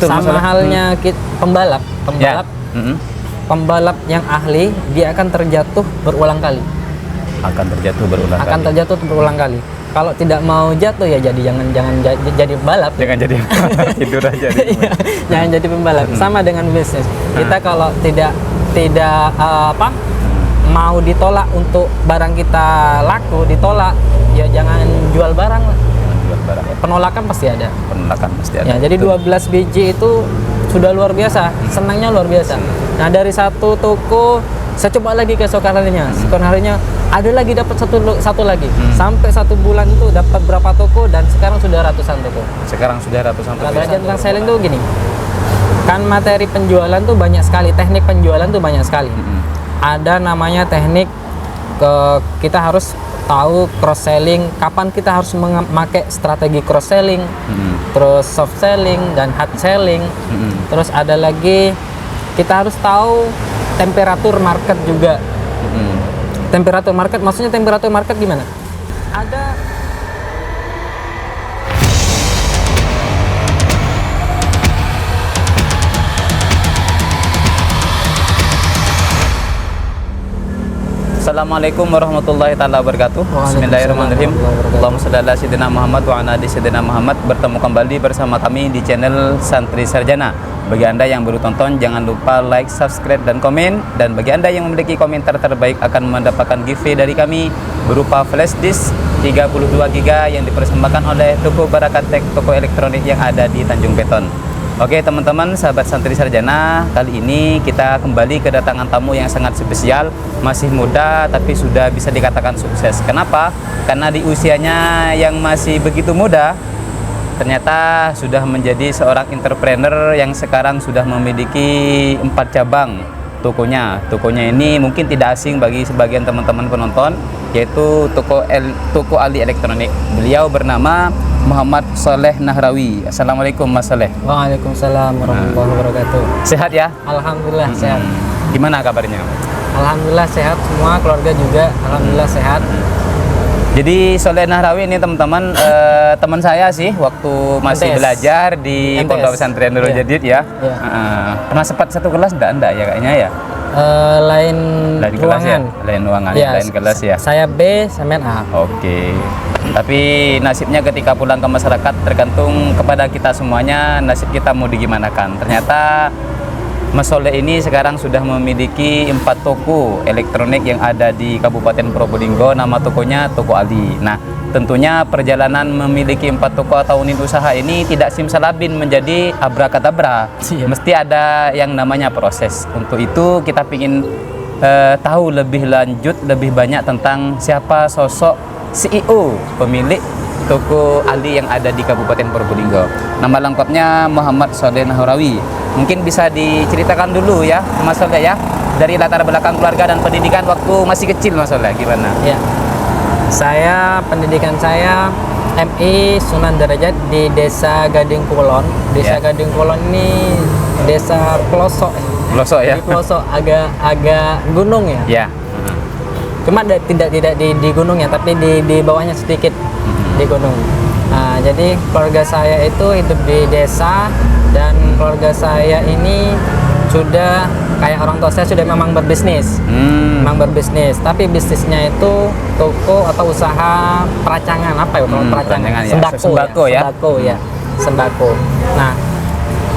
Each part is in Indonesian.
Betul, sama halnya pembalap. Ya. Pembalap yang ahli dia akan terjatuh berulang kali. Akan terjatuh berulang Akan kali. terjatuh berulang kali. Kalau tidak mau jatuh ya jangan jadi pembalap. Jangan jadi tidur aja di rumah. Jangan jadi pembalap. Sama dengan bisnis. Kita kalau tidak mau ditolak untuk barang kita laku, ditolak, ya jangan jual barang lah. Jual barang. Penolakan pasti ada. Penolakan pasti ada. Ya, jadi 12 biji itu sudah luar biasa, senangnya luar biasa. Nah, dari satu toko saya coba lagi keesokan harinya. Keesokan harinya ada lagi dapat satu lagi. Sampai 1 bulan itu dapat berapa toko dan sekarang sudah ratusan toko. Sekarang sudah ratusan toko. Nah, belajar tentang selling tuh gini. Kan materi penjualan tuh banyak sekali, teknik penjualan tuh banyak sekali. Ada namanya teknik kita harus tahu cross selling, kapan kita harus memakai strategi cross selling, terus soft selling dan hard selling. Terus ada lagi kita harus tahu temperatur market juga. Temperatur market, maksudnya temperatur market gimana? Ada Assalamualaikum warahmatullahi taala wabarakatuh. Bismillahirrahmanirrahim. Allahumma shalli ala sayyidina Muhammad wa ala ali sayyidina Muhammad. Bertemu kembali bersama kami di channel Santri Sarjana. Bagi Anda yang baru tonton, jangan lupa like, subscribe, dan komen. Dan bagi Anda yang memiliki komentar terbaik akan mendapatkan giveaway dari kami berupa flash disk 32 GB yang dipersembahkan oleh Toko Barakat Tech, toko elektronik yang ada di Tanjung Beton. Oke teman-teman, sahabat Santri Sarjana, kali ini kita kembali kedatangan tamu yang sangat spesial. Masih muda tapi sudah bisa dikatakan sukses. Kenapa? Karena di usianya yang masih begitu muda, ternyata sudah menjadi seorang entrepreneur yang sekarang sudah memiliki 4 cabang tokonya. Tokonya ini mungkin tidak asing bagi sebagian teman-teman penonton, yaitu Toko Ali Elektronik. Beliau bernama Muhammad Soleh Nahrawi. Assalamualaikum Mas Soleh. Waalaikumsalam warahmatullahi wabarakatuh. Sehat ya? Alhamdulillah sehat. Gimana kabarnya? Alhamdulillah sehat, semua keluarga juga alhamdulillah sehat. Jadi Soleh Nahrawi ini teman-teman teman saya sih waktu masih MTS. belajar di MTS. Pondok Pesantren Nurul Jadid ya. Pernah sempat satu kelas enggak ya kayaknya ya? Lain kelas ya? ruangan. Lain ruangan, Ya, lain kelas ya. Saya B, sampean A. Oke. Tapi nasibnya ketika pulang ke masyarakat tergantung kepada kita semuanya, nasib kita mau digimanakan. Ternyata Mas Soleh ini sekarang sudah memiliki 4 toko elektronik yang ada di Kabupaten Probolinggo. Nama tokonya Toko Ali. Nah, tentunya perjalanan memiliki 4 toko atau unit usaha ini tidak simsalabim menjadi abrakadabra. Mesti ada yang namanya proses. Untuk itu kita ingin tahu lebih lanjut, lebih banyak tentang siapa sosok CEO pemilik Toko Ali yang ada di Kabupaten Probolinggo. Nama lengkapnya Muhammad Soleh Nahrawi. Mungkin bisa diceritakan dulu ya Mas Soleh ya, dari latar belakang keluarga dan pendidikan waktu masih kecil Mas Soleh gimana? Ya. Pendidikan saya MI Sunan Derajat di Desa Gading Kulon. Desa Gading Kulon ini desa pelosok. Pelosok ya. Di pelosok agak gunung ya. Ya. Cuma tidak di gunungnya, tapi di bawahnya sedikit di gunung. Nah, jadi keluarga saya itu hidup di desa dan keluarga saya ini sudah kayak orang tua saya sudah memang berbisnis. Memang berbisnis, tapi bisnisnya itu toko atau usaha peracangan apa ya? Peracangan ya. Sembako ya. Sembako. Nah,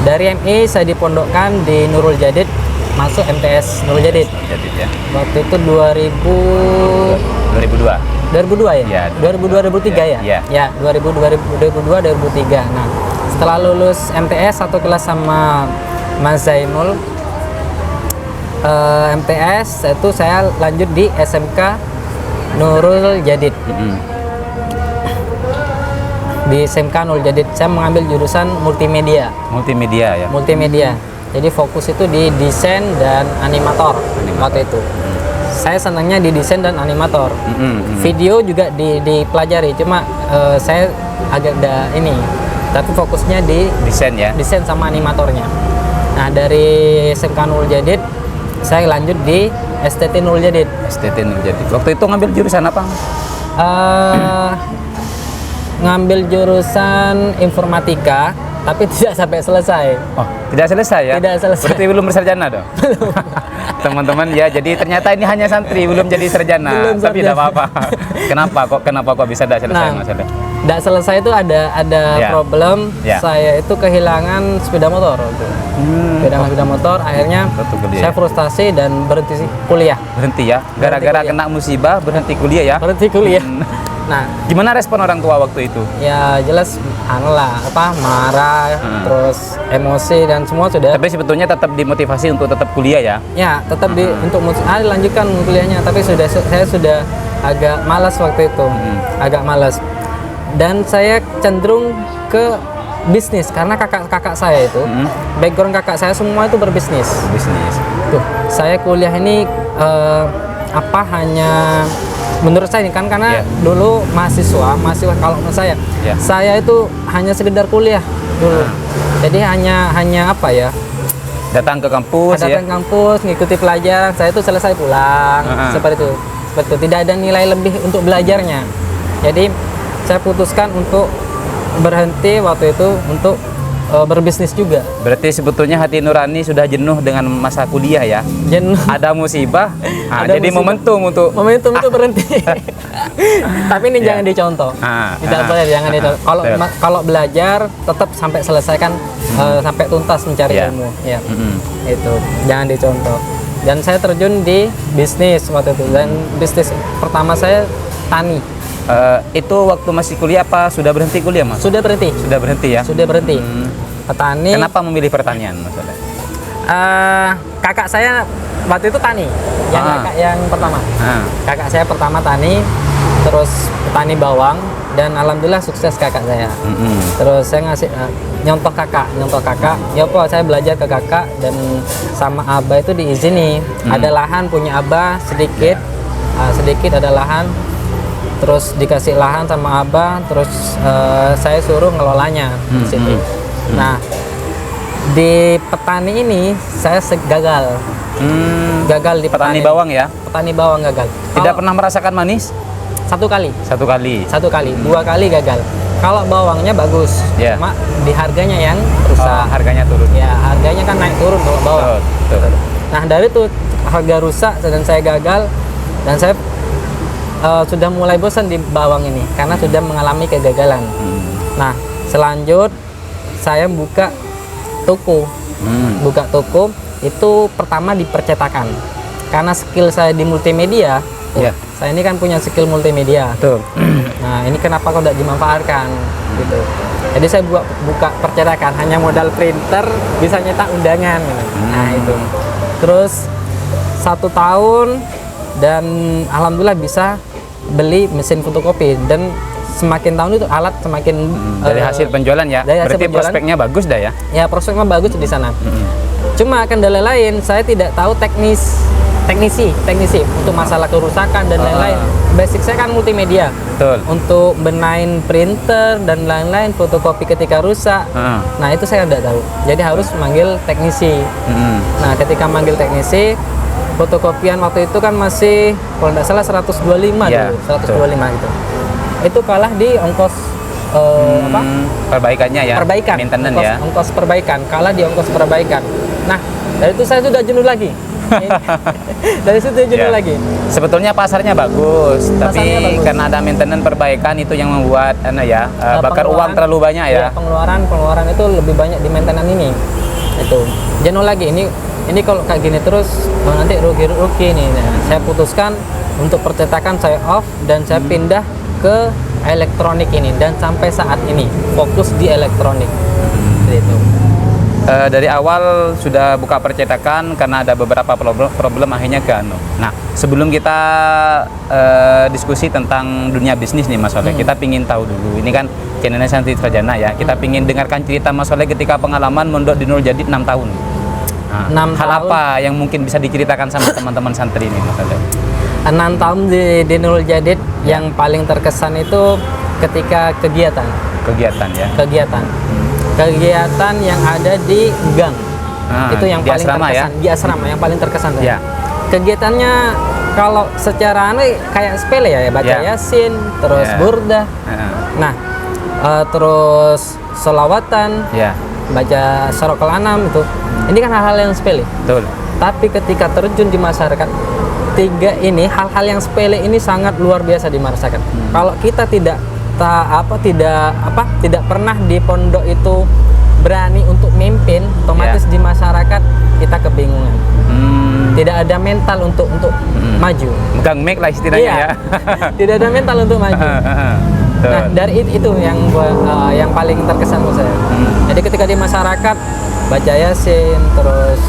dari MI saya dipondokkan di Nurul Jadid, masuk MTS Nurul Jadid. Ya. Waktu itu 2002 ya? Ya. 2002-2003 ya? Ya, 2002-2003. Nah, setelah lulus MTS satu kelas sama Mas Zainul, MTS itu saya lanjut di SMK Nurul Jadid. Di SMK Nurul Jadid saya mengambil jurusan multimedia. Multimedia. Jadi fokus itu di desain dan animator. Waktu itu. Saya senangnya di desain dan animator. Video juga dipelajari, cuma saya agak tapi fokusnya di Desain ya. Desain sama animatornya. Nah, dari SMK Nurul Jadid saya lanjut di STT Nurul Jadid. Waktu itu ngambil jurusan apa? Ngambil jurusan informatika tapi tidak sampai selesai. Oh, tidak selesai ya? Tidak selesai. Berarti belum bersarjana dong? Teman-teman ya, jadi ternyata ini hanya santri, belum jadi sarjana. Belum Tapi tidak apa-apa. Kenapa kok bisa tidak selesai, Nah, Mas Ade? tidak selesai itu ada Ya. problem. Ya. Saya itu kehilangan sepeda motor waktu itu. Kehilangan sepeda motor, akhirnya Betul, kuliah. saya frustasi dan berhenti kuliah. Berhenti ya? Gara-gara kuliah. kena musibah, berhenti kuliah ya? Berhenti kuliah. Nah, Gimana respon orang tua waktu itu? ya jelas marah, terus emosi dan semua sudah. Tapi sebetulnya tetap dimotivasi untuk tetap kuliah ya? Ya, tetap untuk lanjutkan kuliahnya, tapi saya sudah agak malas waktu itu. Agak malas. Dan saya cenderung ke bisnis karena kakak saya itu, background kakak saya semua itu berbisnis. Bisnis. Tuh, saya kuliah ini hanya menurut saya ini kan karena dulu mahasiswa kalau menurut saya itu hanya sekedar kuliah dulu. Jadi hanya apa ya? Datang ke kampus ya? Datang ke kampus, ngikuti pelajaran, saya itu selesai pulang, seperti itu. Tidak ada nilai lebih untuk belajarnya. Jadi saya putuskan untuk berhenti waktu itu untuk berbisnis juga. Berarti sebetulnya hati nurani sudah jenuh dengan masa kuliah ya? Jenuh. Ada musibah, Ada jadi musibah. Momentum untuk berhenti. Tapi ini jangan dicontoh. Tidak boleh, jangan dicontoh. Kalau belajar tetap sampai selesaikan, sampai tuntas mencari ilmu. Ya, itu jangan dicontoh. Dan saya terjun di bisnis waktu itu. Dan bisnis pertama saya tani. Itu waktu masih kuliah apa sudah berhenti kuliah, Mas? Sudah berhenti. Sudah berhenti ya? Sudah berhenti. Petani. Kenapa memilih pertanian, Mas Ade? Kakak saya waktu itu tani. Yang pertama. Kakak saya pertama tani, terus petani bawang, dan alhamdulillah sukses kakak saya. Terus saya ngasih nyontoh kakak. Ya apa, saya belajar ke kakak dan sama abah itu diizini. Ada lahan punya abah sedikit, sedikit ada lahan. Terus dikasih lahan sama abah, terus saya suruh ngelolanya di situ. Nah, di petani ini saya gagal. Gagal di petani bawang ya? Petani bawang gagal. Tidak pernah merasakan manis? Satu kali. Satu kali. 2 kali gagal. Kalau bawangnya bagus, cuma di harganya yang rusak. Harganya turun. Ya, harganya kan naik turun kalau bawang. Betul. Nah, dari itu harga rusak dan saya gagal, dan saya sudah mulai bosan di bawang ini karena sudah mengalami kegagalan. Nah, selanjut saya buka toko. Buka toko itu pertama di percetakan. Karena skill saya di multimedia, saya ini kan punya skill multimedia. Betul. Nah, ini kenapa kok tidak dimanfaatkan gitu. Jadi saya buka percetakan, hanya modal printer bisa nyetak undangan. Nah, itu. Terus 1 tahun dan alhamdulillah bisa beli mesin fotokopi, dan semakin tahun itu alat semakin dari hasil penjualan ya. Berarti prospeknya bagus dah ya. Ya, prospeknya bagus di sana. Cuma kendala lain, saya tidak tahu teknisi untuk masalah kerusakan dan lain-lain. Basic saya kan multimedia. Betul. Untuk benahin printer dan lain-lain, fotokopi ketika rusak. Nah, itu saya tidak tahu. Jadi harus manggil teknisi. Nah, ketika manggil teknisi, fotokopian waktu itu kan masih kalau tidak salah 125 dulu, 125 gitu. Itu kalah di ongkos perbaikannya ya. Perbaikan. Maintenance ya. Ongkos perbaikan, kalah di ongkos perbaikan. Nah, dari itu saya sudah jenuh lagi. Dari situ jenuh lagi. Sebetulnya pasarnya bagus, tapi karena ada maintenance perbaikan itu yang membuat bakar uang terlalu banyak ya. Pengeluaran itu lebih banyak di maintenance ini. Itu jenuh lagi. Ini kalau kayak gini terus nanti rugi nih. Nah, saya putuskan untuk percetakan saya off dan saya pindah ke elektronik ini, dan sampai saat ini fokus di elektronik. Gitu. Dari awal sudah buka percetakan karena ada beberapa problem akhirnya ke Nah, sebelum kita diskusi tentang dunia bisnis nih Mas Soleh, kita pingin tahu dulu. Ini kan channelnya Santri Sarjana ya. Kita pingin dengarkan cerita Mas Soleh ketika pengalaman mondok di Nurul Jadid 6 tahun. Hal apa yang mungkin bisa diceritakan sama teman-teman santri ini, Mas Ade? 6 tahun di Nurul Jadid, yang paling terkesan itu ketika kegiatan ya. Kegiatan yang ada di gang. Itu yang paling asrama terkesan ya? Di asrama yang paling terkesan Ya. Kegiatannya kalau secara kayak sepele ya, baca Yasin, terus burdah. Nah, terus selawatan, Ya, baca Syarokal Anam itu. Ini kan hal-hal yang sepele. betul. Tapi ketika terjun di masyarakat, tiga ini hal-hal yang sepele ini sangat luar biasa di masyarakat. Kalau kita tidak pernah di pondok itu berani untuk memimpin, otomatis di masyarakat kita kebingungan. Tidak ada mental untuk maju. Megang mic lah istilahnya Iya. ya. Tidak ada mental untuk maju. Betul. Nah, dari itu yang paling terkesan buat saya. Jadi ketika di masyarakat baca Yasin, terus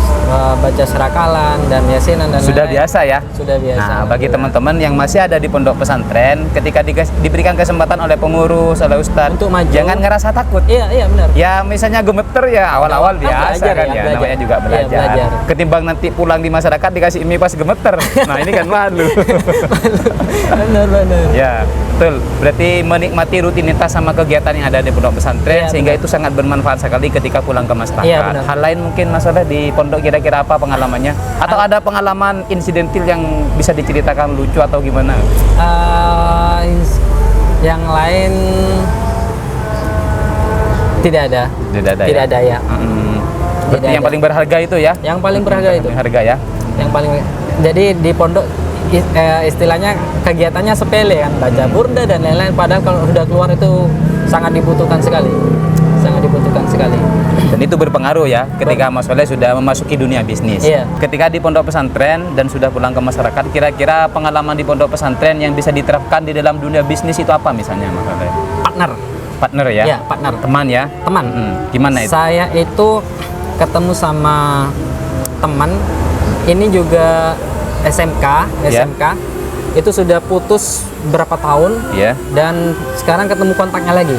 baca serakalan dan Yasinan dan Sudah lain-lain. biasa ya. Sudah biasa. Nah, bagi teman-teman yang masih ada di pondok pesantren, ketika diberikan kesempatan oleh pengurus, oleh ustadz, Untuk maju. jangan ngerasa takut. Iya benar. Ya misalnya gemeter ya awal-awal biasa belajar kan ya, ya, belajar. namanya juga Iya, belajar. belajar. Ketimbang nanti pulang di masyarakat dikasih mie pas gemeter. Nah, ini kan malu. Benar. Ya, betul. Berarti menikmati rutinitas sama kegiatan yang ada di pondok pesantren Iya, sehingga itu sangat bermanfaat sekali ketika pulang ke masyarakat. Iya, benar. Hal lain mungkin masalah di pondok kira-kira apa pengalamannya? Atau ada pengalaman insidentil yang bisa diceritakan lucu atau gimana? Yang lain tidak ada. Tidak ada ya. ya. Berarti Tidak yang ada. paling berharga itu ya? Yang paling berharga itu. Paling harga ya. Yang paling jadi di pondok istilahnya kegiatannya sepele kan, baca burda dan lain-lain, padahal kalau sudah keluar itu sangat dibutuhkan sekali. Dan itu berpengaruh ya ketika Mas Soleh sudah memasuki dunia bisnis. Iya. Ketika di pondok pesantren dan sudah pulang ke masyarakat, kira-kira pengalaman di pondok pesantren yang bisa diterapkan di dalam dunia bisnis itu apa misalnya Mas Soleh? Partner ya? Iya, partner. Teman ya? Teman. Gimana itu? Saya itu ketemu sama teman ini juga SMK itu sudah putus berapa tahun Ya. dan sekarang ketemu kontaknya lagi.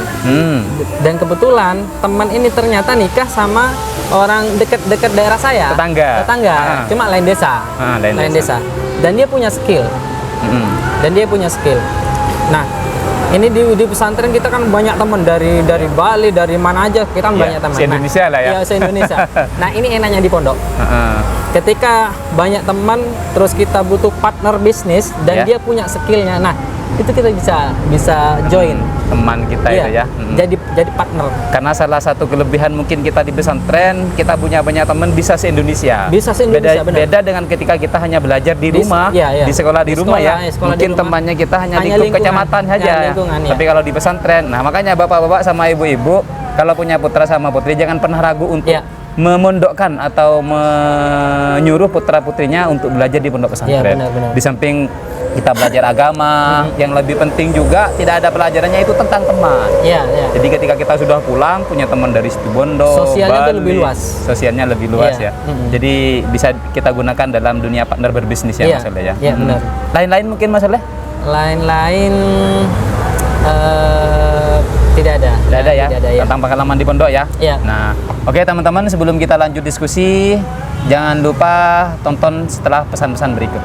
Dan kebetulan teman ini ternyata nikah sama orang dekat daerah saya. Tetangga. Cuma lain desa. Lain desa. Dan dia punya skill. Nah, ini di pesantren kita kan banyak teman dari Bali, dari mana aja kita kan Iya, banyak teman. se-Indonesia lah ya. Iya, se-Indonesia. Nah, ini enaknya di pondok. Ketika banyak teman, terus kita butuh partner bisnis dan Ya. dia punya skillnya. Nah, itu kita bisa join. Teman kita Iya, itu ya. jadi partner. Karena salah satu kelebihan mungkin kita di pesantren, kita punya banyak teman bisa se-Indonesia. Bisa se-Indonesia, benar. Beda dengan ketika kita hanya belajar di rumah, iya. di sekolah di rumah ya. Sekolah di Mungkin rumah. temannya kita hanya Hanya lingkup lingkungan. kecamatan saja. Ya, lingkungan, ya. Tapi kalau di pesantren, nah makanya bapak-bapak sama ibu-ibu kalau punya putra sama putri jangan pernah ragu untuk Ya. memondokkan atau menyuruh putra-putrinya untuk belajar di pondok pesantren. Ya, benar. Di samping kita belajar agama, yang lebih penting juga tidak ada pelajarannya itu tentang teman. Iya. Jadi ketika kita sudah pulang punya teman dari Situbondo, Sosialnya Bali, tuh lebih luas. Sosialnya lebih luas Iya. ya. Jadi bisa kita gunakan dalam dunia partner berbisnis ya Iya. Mas Soleh ya. Iya, benar. Lain-lain mungkin Mas Soleh? Lain-lain tidak ada. Tidak ada ya. Tidak ada, ya. Tentang pengalaman di pondok ya. Iya. Nah, oke teman-teman sebelum kita lanjut diskusi, jangan lupa tonton setelah pesan-pesan berikut.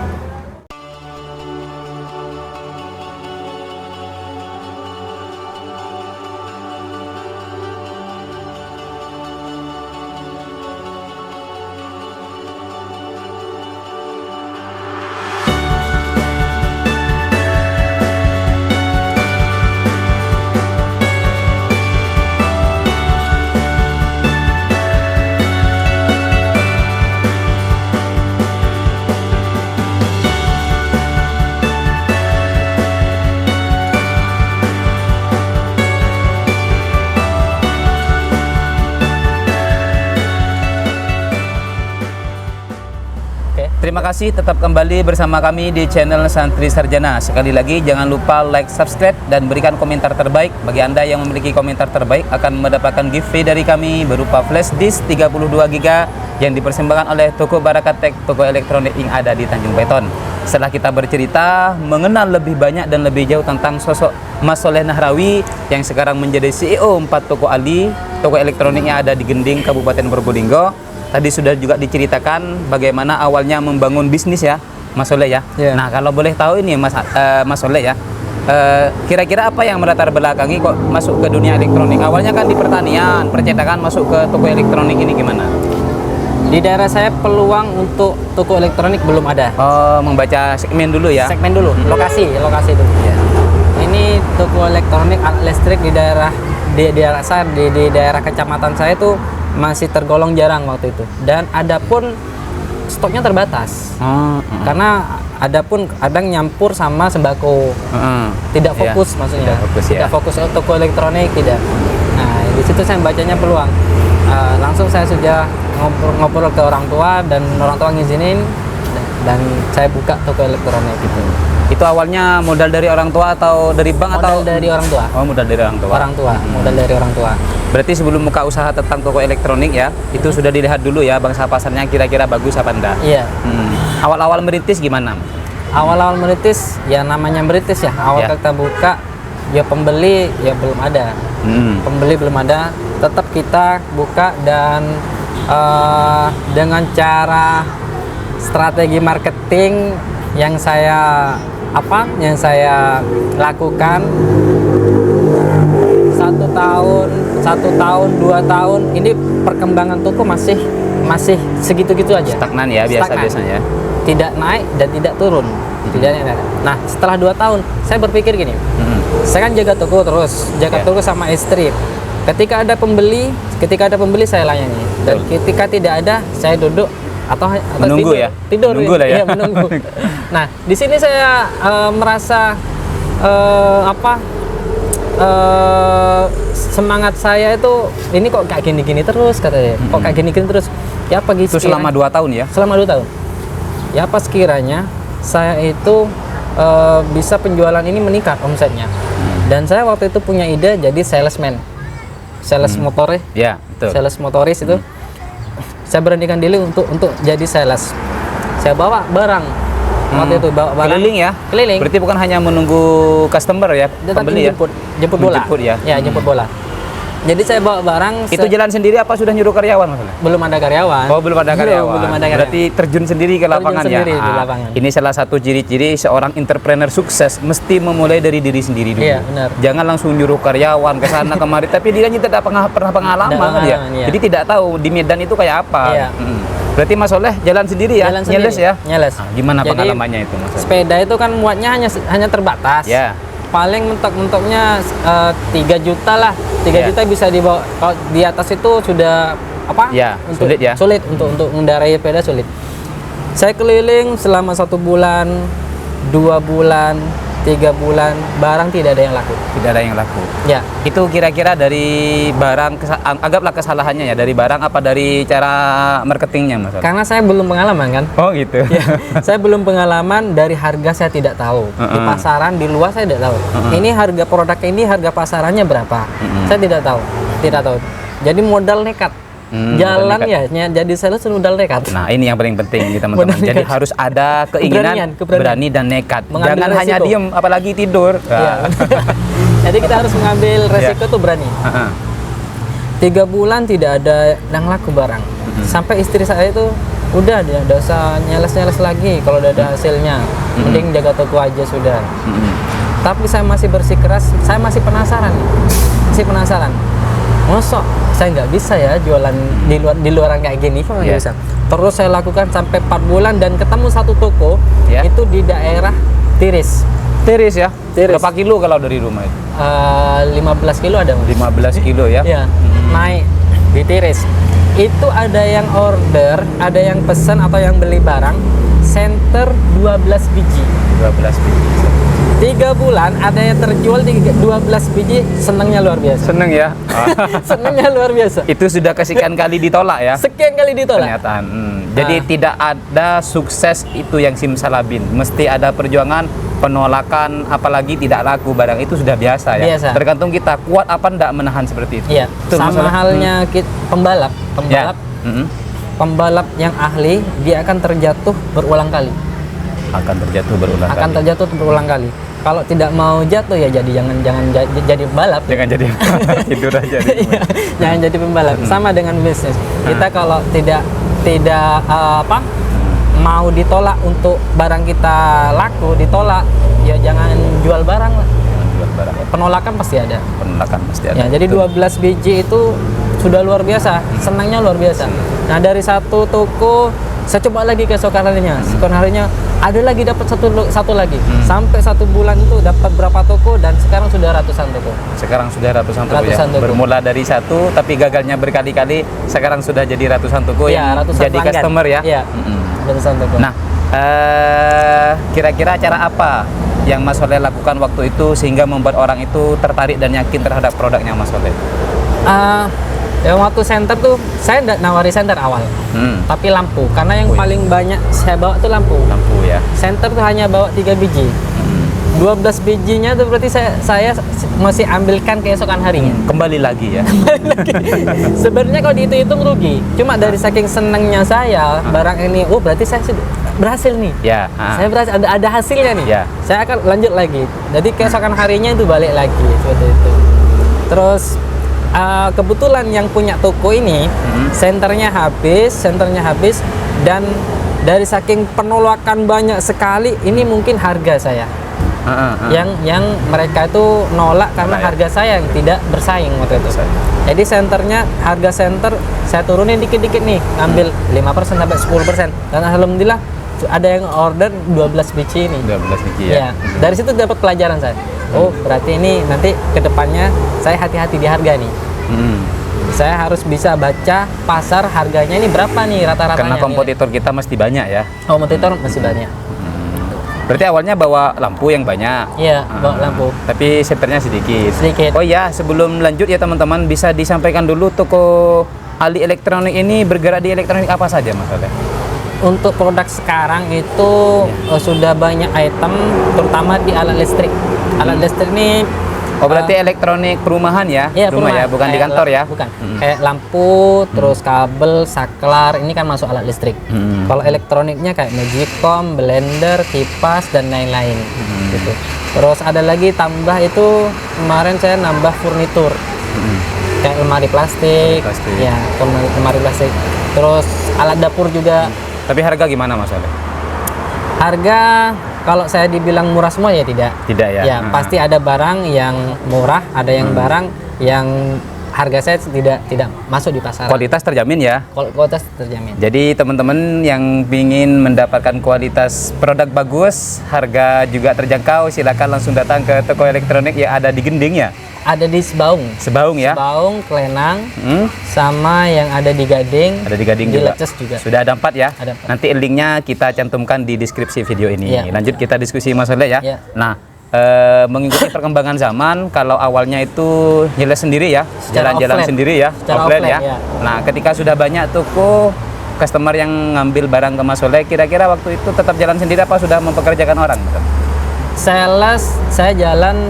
Terima kasih tetap kembali bersama kami di channel Santri Sarjana. Sekali lagi jangan lupa like, subscribe dan berikan komentar terbaik. Bagi Anda yang memiliki komentar terbaik akan mendapatkan giveaway dari kami berupa flash disk 32 GB yang dipersembahkan oleh Toko Barakatek, toko elektronik yang ada di Tanjung Beton. Setelah kita bercerita mengenal lebih banyak dan lebih jauh tentang sosok Mas Soleh Nahrawi yang sekarang menjadi CEO 4 Toko Ali, toko elektronik yang ada di Gending, Kabupaten Probolinggo. Tadi sudah juga diceritakan bagaimana awalnya membangun bisnis ya, Mas Soleh ya. Yeah. Nah, kalau boleh tahu ini Mas Soleh ya, kira-kira apa yang melatar belakangi kok masuk ke dunia elektronik? Awalnya kan di pertanian, percetakan, masuk ke toko elektronik ini gimana? Di daerah saya peluang untuk toko elektronik belum ada. Oh, membaca segmen dulu ya. Segmen dulu, lokasi dulu. Yeah. Ini toko elektronik alat listrik di daerah di daerah saya di daerah kecamatan saya itu masih tergolong jarang waktu itu. Dan adapun stoknya terbatas. Karena adapun kadang nyampur sama sembako. Tidak fokus maksudnya. Tidak fokus toko elektronik tidak. Nah, di situ saya bacanya peluang. Langsung saya sudah ngobrol ke orang tua dan orang tua ngizinin dan saya buka toko elektronik gitu. Itu awalnya modal dari orang tua atau dari bank atau? Modal dari orang tua. Oh, modal dari orang tua. Modal dari orang tua. Berarti sebelum buka usaha tentang toko elektronik ya, itu sudah dilihat dulu ya bangsa pasarnya kira-kira bagus apa enggak? Iya. Awal-awal merintis gimana? Awal-awal merintis ya namanya merintis ya. Awal kita buka ya pembeli ya belum ada. Pembeli belum ada. Tetap kita buka dan dengan cara strategi marketing yang saya lakukan 1 tahun 2 tahun ini perkembangan toko masih segitu-gitu aja, stagnan ya biasanya, tidak naik dan tidak turun. Nah setelah 2 tahun saya berpikir gini, saya kan jaga toko toko sama istri. Ketika ada pembeli saya layani, dan ketika tidak ada saya duduk atau menunggu tidur menunggu lah ya. Iya, menunggu. Nah di sini saya merasa semangat saya itu ini kok kayak gini-gini terus katanya. Kok kayak gini-gini terus? Ya apa gitu. Itu selama 2 tahun ya? Selama 2 tahun. Ya apa sekiranya saya itu bisa penjualan ini meningkat omsetnya. Dan saya waktu itu punya ide jadi salesman. Sales motor ya. Betul. Sales motoris itu. Saya beranikan diri untuk jadi sales. Saya bawa barang. Waktu itu bawa barang keliling ya? Keliling. Berarti bukan hanya menunggu customer ya, pembeli ya? Jemput bola. Jemput bola. Jadi saya bawa barang. Itu jalan sendiri apa sudah nyuruh karyawan masalah? Belum ada karyawan. Oh, belum ada karyawan. Belum ada karyawan. Berarti terjun sendiri ke lapangan ya? Di lapangan. Ini salah satu ciri-ciri seorang entrepreneur sukses, mesti memulai dari diri sendiri dulu. Iya, benar. Jangan langsung nyuruh karyawan ke sana kemari, tapi dia kan tidak pernah pengalaman kan ya? Iya. Jadi tidak tahu di Medan itu kayak apa. Iya. Berarti Mas Soleh jalan sendiri ya? Nyeles ya? Nyeles. Gimana pengalamannya itu Mas Soleh? Sepeda itu kan muatnya hanya terbatas. Ya. Paling mentok-mentoknya 3 juta lah. 3 juta bisa dibawa. Kalau di atas itu sudah Ya, sulit ya. Sulit untuk mengendarai sepeda sulit. Saya keliling selama 1 bulan, 2 bulan, 3 bulan, barang tidak ada yang laku. Tidak ada yang laku. Ya. Itu kira-kira dari barang, anggaplah kesalahannya ya, dari barang apa dari cara marketingnya Mas? Karena saya belum pengalaman kan. Oh gitu. Ya, saya belum pengalaman, dari harga saya tidak tahu. Di pasaran, di luar saya tidak tahu. Ini harga produknya ini, harga pasarannya berapa? Saya tidak tahu. Jadi modal nekat. Jalan ya, jadi sales modal nekat. Nah ini yang paling penting teman-teman. Jadi harus ada keinginan, berani dan nekat. Jangan hanya diem, apalagi tidur. Ya. Jadi kita harus mengambil resiko tuh berani. 3 bulan tidak ada yang laku barang. Sampai istri saya itu udah dia nggak usah nyeles lagi kalau udah ada hasilnya. Mending jaga toko aja sudah. Tapi saya masih bersikeras, saya masih penasaran. Mosok saya nggak bisa ya jualan di luaran kayak gini, kok nggak bisa. Terus saya lakukan sampai 4 bulan dan ketemu satu toko itu di daerah Tiris ya. Berapa kilo kalau dari rumah itu? 15 kilo ada. 15 kilo ya? Ya, naik di Tiris. Itu ada yang order, ada yang pesan atau yang beli barang center 12 biji. 12 biji. 3 bulan ada yang terjual 12 biji, senangnya luar biasa. Seneng ya? Senangnya luar biasa. Itu sudah kesekian kali ditolak ya? Sekian kali ditolak. Pernyataan. Jadi tidak ada sukses itu yang simsalabim. Mesti ada perjuangan, penolakan, apalagi tidak laku barang itu sudah biasa ya. Biasa. Tergantung kita kuat apa enggak menahan seperti itu. Iya. Sama halnya pembalap. Pembalap yang ahli dia akan terjatuh berulang kali. Akan terjatuh berulang kali. Kalau tidak mau jatuh ya jangan jadi pembalap. Jangan jadi tidur aja. Jangan jadi pembalap. Sama dengan bisnis. Kita kalau tidak mau ditolak untuk barang kita laku, ditolak ya jangan jual barang lah. Penolakan pasti ada. Ya, jadi 12 biji itu sudah luar biasa, senangnya luar biasa. Nah dari satu toko saya coba lagi keesokan harinya ada lagi dapat satu lagi, sampai 1 bulan itu dapat berapa toko, dan sekarang sudah ratusan toko. Sekarang sudah ratusan toko Ratusan ya. toko. Bermula dari satu tapi gagalnya berkali-kali, sekarang sudah jadi ratusan toko Iya, yang ratusan jadi pelanggan. customer ya. Iya. Ratusan toko. Nah, kira-kira cara apa yang Mas Soleh lakukan waktu itu sehingga membuat orang itu tertarik dan yakin terhadap produknya Mas Soleh? Ya waktu center tuh saya nggak nawari center awal, tapi lampu, karena yang paling banyak saya bawa tuh lampu. Lampu ya. Center tuh hanya bawa 3 biji. 12 bijinya tuh berarti saya masih ambilkan keesokan harinya. Kembali lagi ya. Sebenarnya kalau dihitung rugi. Cuma dari saking senangnya saya barang ini, oh berarti saya sudah berhasil nih. Ya. Saya berhasil, ada hasilnya nih. Ya. Saya akan lanjut lagi. Jadi keesokan harinya itu balik lagi seperti itu. Terus kebetulan yang punya toko ini senternya habis, dan dari saking penolakan banyak sekali, ini mungkin harga saya yang mereka itu nolak karena harga saya yang tidak bersaing waktu itu. Jadi senternya, harga senter saya turunin dikit-dikit nih, ngambil 5% sampai 10%, dan alhamdulillah ada yang order 12 biji ini. 12 biji ya. Dari situ dapat pelajaran saya. Oh, berarti ini nanti kedepannya saya hati-hati di harga nih. Saya harus bisa baca pasar harganya ini berapa nih rata-ratanya. Karena kompetitor kita mesti banyak ya. Kompetitor masih banyak. Berarti awalnya bawa lampu yang banyak. Iya, bawa lampu. Tapi seternya sedikit. Sedikit. Oh ya, sebelum lanjut ya teman-teman, bisa disampaikan dulu toko Ali Elektronik ini bergerak di elektronik apa saja Mas Soleh? Untuk produk sekarang itu sudah banyak item, terutama di alat listrik. Alat listrik ini berarti elektronik perumahan ya? Iya, Rumah ya, bukan di kantor ya? Bukan. Kayak lampu, terus kabel, saklar, ini kan masuk alat listrik. Kalau elektroniknya kayak Magicom, blender, kipas, dan lain-lain. Gitu. Terus ada lagi tambah itu, kemarin saya nambah furnitur. Kayak lemari plastik. Ya, lemari plastik. Terus alat dapur juga. Tapi harga gimana Mas Soleh? Harga kalau saya dibilang murah semua ya tidak. Tidak ya? Ya, pasti ada barang yang murah, ada yang barang yang harga saya tidak masuk di pasaran. Kualitas terjamin ya? Kualitas terjamin. Jadi teman-teman yang ingin mendapatkan kualitas produk bagus, harga juga terjangkau, silakan langsung datang ke toko elektronik yang ada di Gending ya? Ada di Sebaung. Sebaung ya? Sebaung, Klenang, sama yang ada di Gading. Ada di Gading di juga. Leces juga. Sudah ada 4 ya? Ada 4. Nanti linknya kita cantumkan di deskripsi video ini. Ya. Lanjut kita diskusi Mas Soleh ya. Ya. Nah, mengikuti perkembangan zaman, kalau awalnya itu nyeles sendiri ya, jalan-jalan sendiri ya, offline ya. Nah, ketika sudah banyak toko customer yang ngambil barang ke Mas Soleh, kira-kira waktu itu tetap jalan sendiri apa sudah mempekerjakan orang? Saya jalan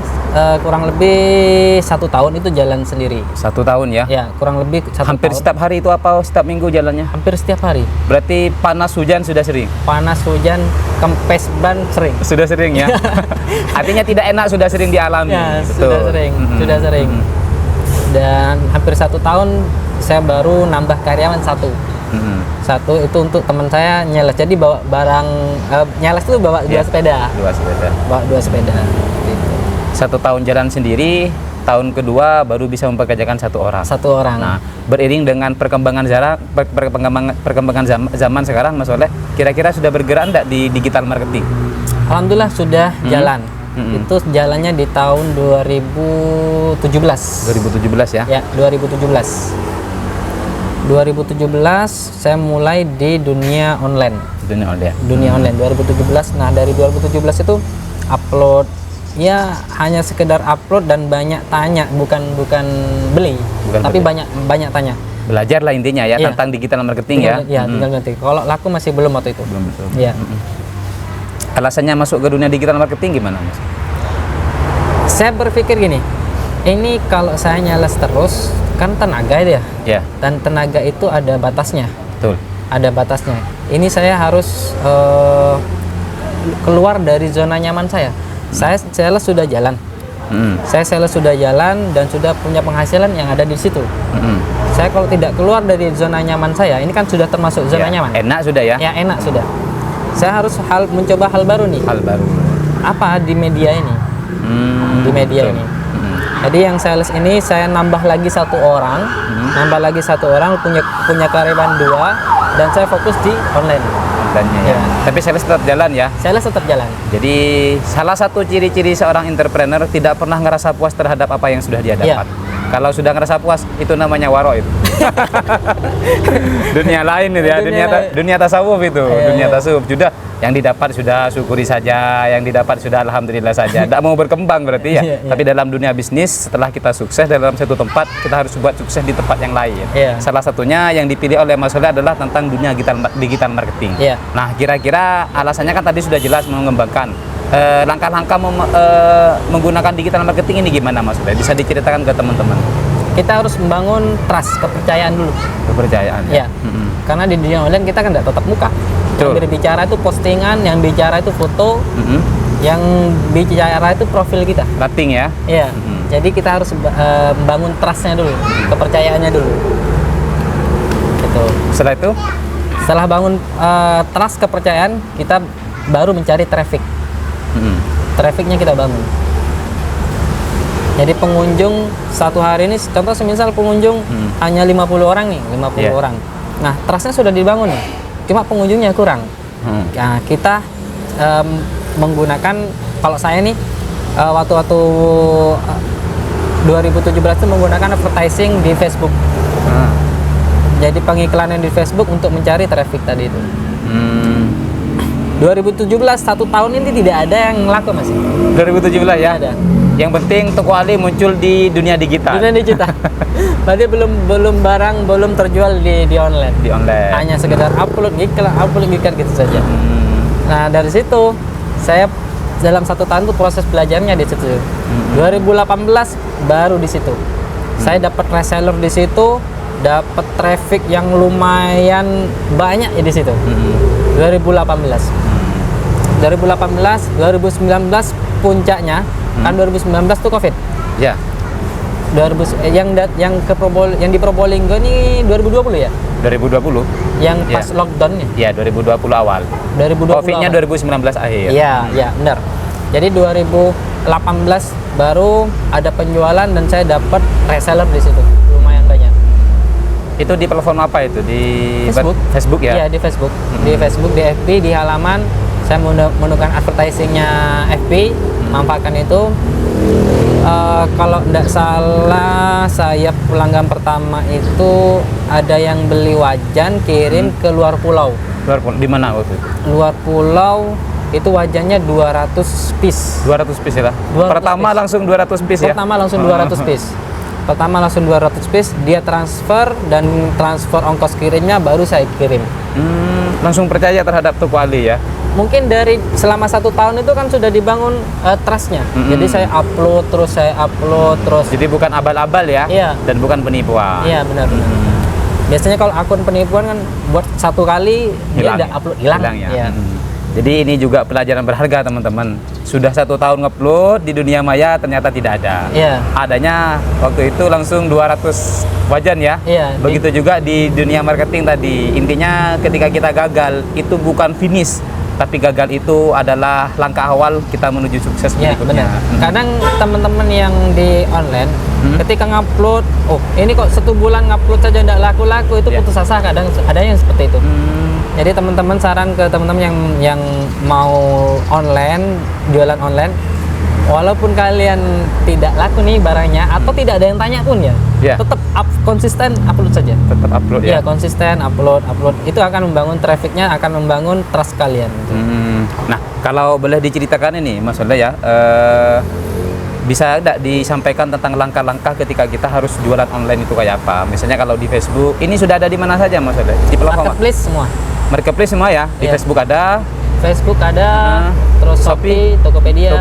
kurang lebih 1 tahun itu jalan sendiri. 1 tahun ya? Ya, kurang lebih 1 Hampir tahun. setiap hari itu apa setiap minggu jalannya? Hampir setiap hari. Berarti panas hujan sudah sering? Panas hujan, kempes ban sering. Sudah sering ya? Artinya tidak enak sudah sering dialami. Ya, Betul. sudah sering. Dan hampir 1 tahun saya baru nambah karyawan 1. Satu itu untuk teman saya nyeles, jadi bawa barang nyeles itu bawa 2 sepeda. 2 sepeda. Bawa 2 sepeda. Gitu. 1 tahun jalan sendiri, tahun kedua baru bisa mempekerjakan 1 orang. 1 orang. Nah, beriring dengan perkembangan zaman sekarang, Mas Soleh, kira-kira sudah bergerak enggak di digital marketing? Alhamdulillah sudah jalan. Itu jalannya di tahun 2017. 2017 ya? Ya, 2017 saya mulai di dunia online. Dunia online 2017. Nah, dari 2017 itu upload, ya hanya sekedar upload dan banyak tanya, bukan beli, tapi banyak tanya. Belajar lah intinya ya, tentang digital marketing ya. Ya, tinggal ngerti. Kalau laku masih belum waktu itu. Belum betul. Ya. Alasannya masuk ke dunia digital marketing gimana, Mas? Saya berpikir gini, ini kalau saya nyales terus kan tenaga itu ya. Ya. Dan tenaga itu ada batasnya. Betul. Ada batasnya. Ini saya harus keluar dari zona nyaman saya. Saya sales sudah jalan. Saya sales sudah jalan dan sudah punya penghasilan yang ada di situ. Saya kalau tidak keluar dari zona nyaman saya, ini kan sudah termasuk zona nyaman. Enak sudah ya? Ya, enak sudah. Saya harus mencoba hal baru nih. Hal baru. Apa di media ini? Di media ini. Jadi yang sales ini saya nambah lagi satu orang, punya karyawan 2, dan saya fokus di online. Ya. Tapi sales tetap jalan ya. Sales tetap jalan. Jadi salah satu ciri-ciri seorang entrepreneur tidak pernah ngerasa puas terhadap apa yang sudah dia dapat. Kalau sudah ngerasa puas, itu namanya waro itu. Dunia lain itu ya, dunia tasawuf itu, dunia tasawuf. Sudah yang didapat sudah syukuri saja, yang didapat sudah alhamdulillah saja. Tidak mau berkembang berarti ya. Tapi dalam dunia bisnis, setelah kita sukses dalam satu tempat, kita harus buat sukses di tempat yang lain. Salah satunya yang dipilih oleh Mas Soleh adalah tentang dunia digital marketing. Nah, kira-kira alasannya kan tadi sudah jelas mengembangkan. Langkah-langkah menggunakan digital marketing ini gimana Mas Soleh? Bisa diceritakan ke teman-teman? Kita harus membangun trust, kepercayaan dulu. Kepercayaan ya. Karena di dunia online kita kan tidak tatap muka. Yang berbicara itu postingan, yang bicara itu foto, yang bicara itu profil kita. Rating ya. Iya. Jadi kita harus membangun trustnya dulu, kepercayaannya dulu. Gitu. Setelah itu? Setelah bangun trust, kepercayaan, kita baru mencari traffic. Trafficnya kita bangun. Jadi pengunjung satu hari ini, contoh semisal pengunjung hanya 50 orang nih, 50 orang. Nah, trustnya sudah dibangun nih, cuma pengunjungnya kurang. Nah, kita menggunakan, kalau saya nih waktu 2017 itu menggunakan advertising di Facebook. Jadi pengiklanan di Facebook untuk mencari traffic tadi itu. 2017 satu tahun ini tidak ada yang laku masih. 2017 ya. Ada. Yang penting Toko Ali muncul di dunia digital. Dunia digital. Berarti barang belum terjual di online. Di online. Hanya sekedar upload iklan gitu saja. Nah, dari situ saya dalam satu tahun itu proses belajarnya di situ. 2018 baru di situ. Saya dapat reseller di situ, dapat traffic yang lumayan banyak ya di situ. 2018. 2019 puncaknya kan 2019 tuh Covid. Ya. 2000 yang di Probolinggo ini 2020 ya? 2020. Yang pas lockdownnya? Ya, 2020 awal. 2020 Covid-nya 2019 akhir. Iya, benar. Jadi 2018 baru ada penjualan dan saya dapat reseller di situ. Lumayan banyak. Itu di platform apa itu? Di Facebook. Facebook ya? Iya, di Facebook. Di Facebook, di FB, di halaman saya menggunakan advertisingnya FB, manfaatkan itu. Kalau tidak salah, saya pelanggan pertama itu ada yang beli wajan kirim ke luar pulau. Di mana waktu itu? Luar pulau itu wajannya 200 piece. 200 piece ya? Pertama langsung 200 piece ya? Pertama langsung 200 piece. Pertama langsung 200 piece, dia transfer dan transfer ongkos kirimnya baru saya kirim. Langsung percaya terhadap Toko Ali ya? Mungkin dari selama 1 tahun itu kan sudah dibangun trustnya. Jadi saya upload terus. Jadi bukan abal-abal ya? Iya. Dan bukan penipuan? Iya, benar. Biasanya kalau akun penipuan kan buat 1 kali dia udah upload hilang ya? Iya. Jadi ini juga pelajaran berharga teman-teman. Sudah 1 tahun ngupload di dunia maya ternyata tidak ada. Iya. Adanya waktu itu langsung 200 wajan ya. Iya. Begitu juga di dunia marketing tadi. Intinya ketika kita gagal itu bukan finish, tapi gagal itu adalah langkah awal kita menuju sukses berikutnya. Benar. Kadang teman-teman yang di online ketika ngupload, ini kok 1 bulan ngupload saja tidak laku-laku, itu putus asa. Kadang ada yang seperti itu. Jadi teman-teman, saran ke teman-teman yang mau online, jualan online, walaupun kalian tidak laku nih barangnya atau tidak ada yang tanya pun ya, tetap konsisten upload saja. Tetap upload ya. Konsisten upload. Itu akan membangun trafficnya, akan membangun trust kalian. Nah, kalau boleh diceritakan ini, Mas Soleh ya, bisa tidak disampaikan tentang langkah-langkah ketika kita harus jualan online itu kayak apa? Misalnya kalau di Facebook, ini sudah ada di mana saja, Mas Soleh? Di platform Marketplace semua. Marketplace semua ya? Di Facebook ada? Facebook ada, terus Shopee, Tokopedia.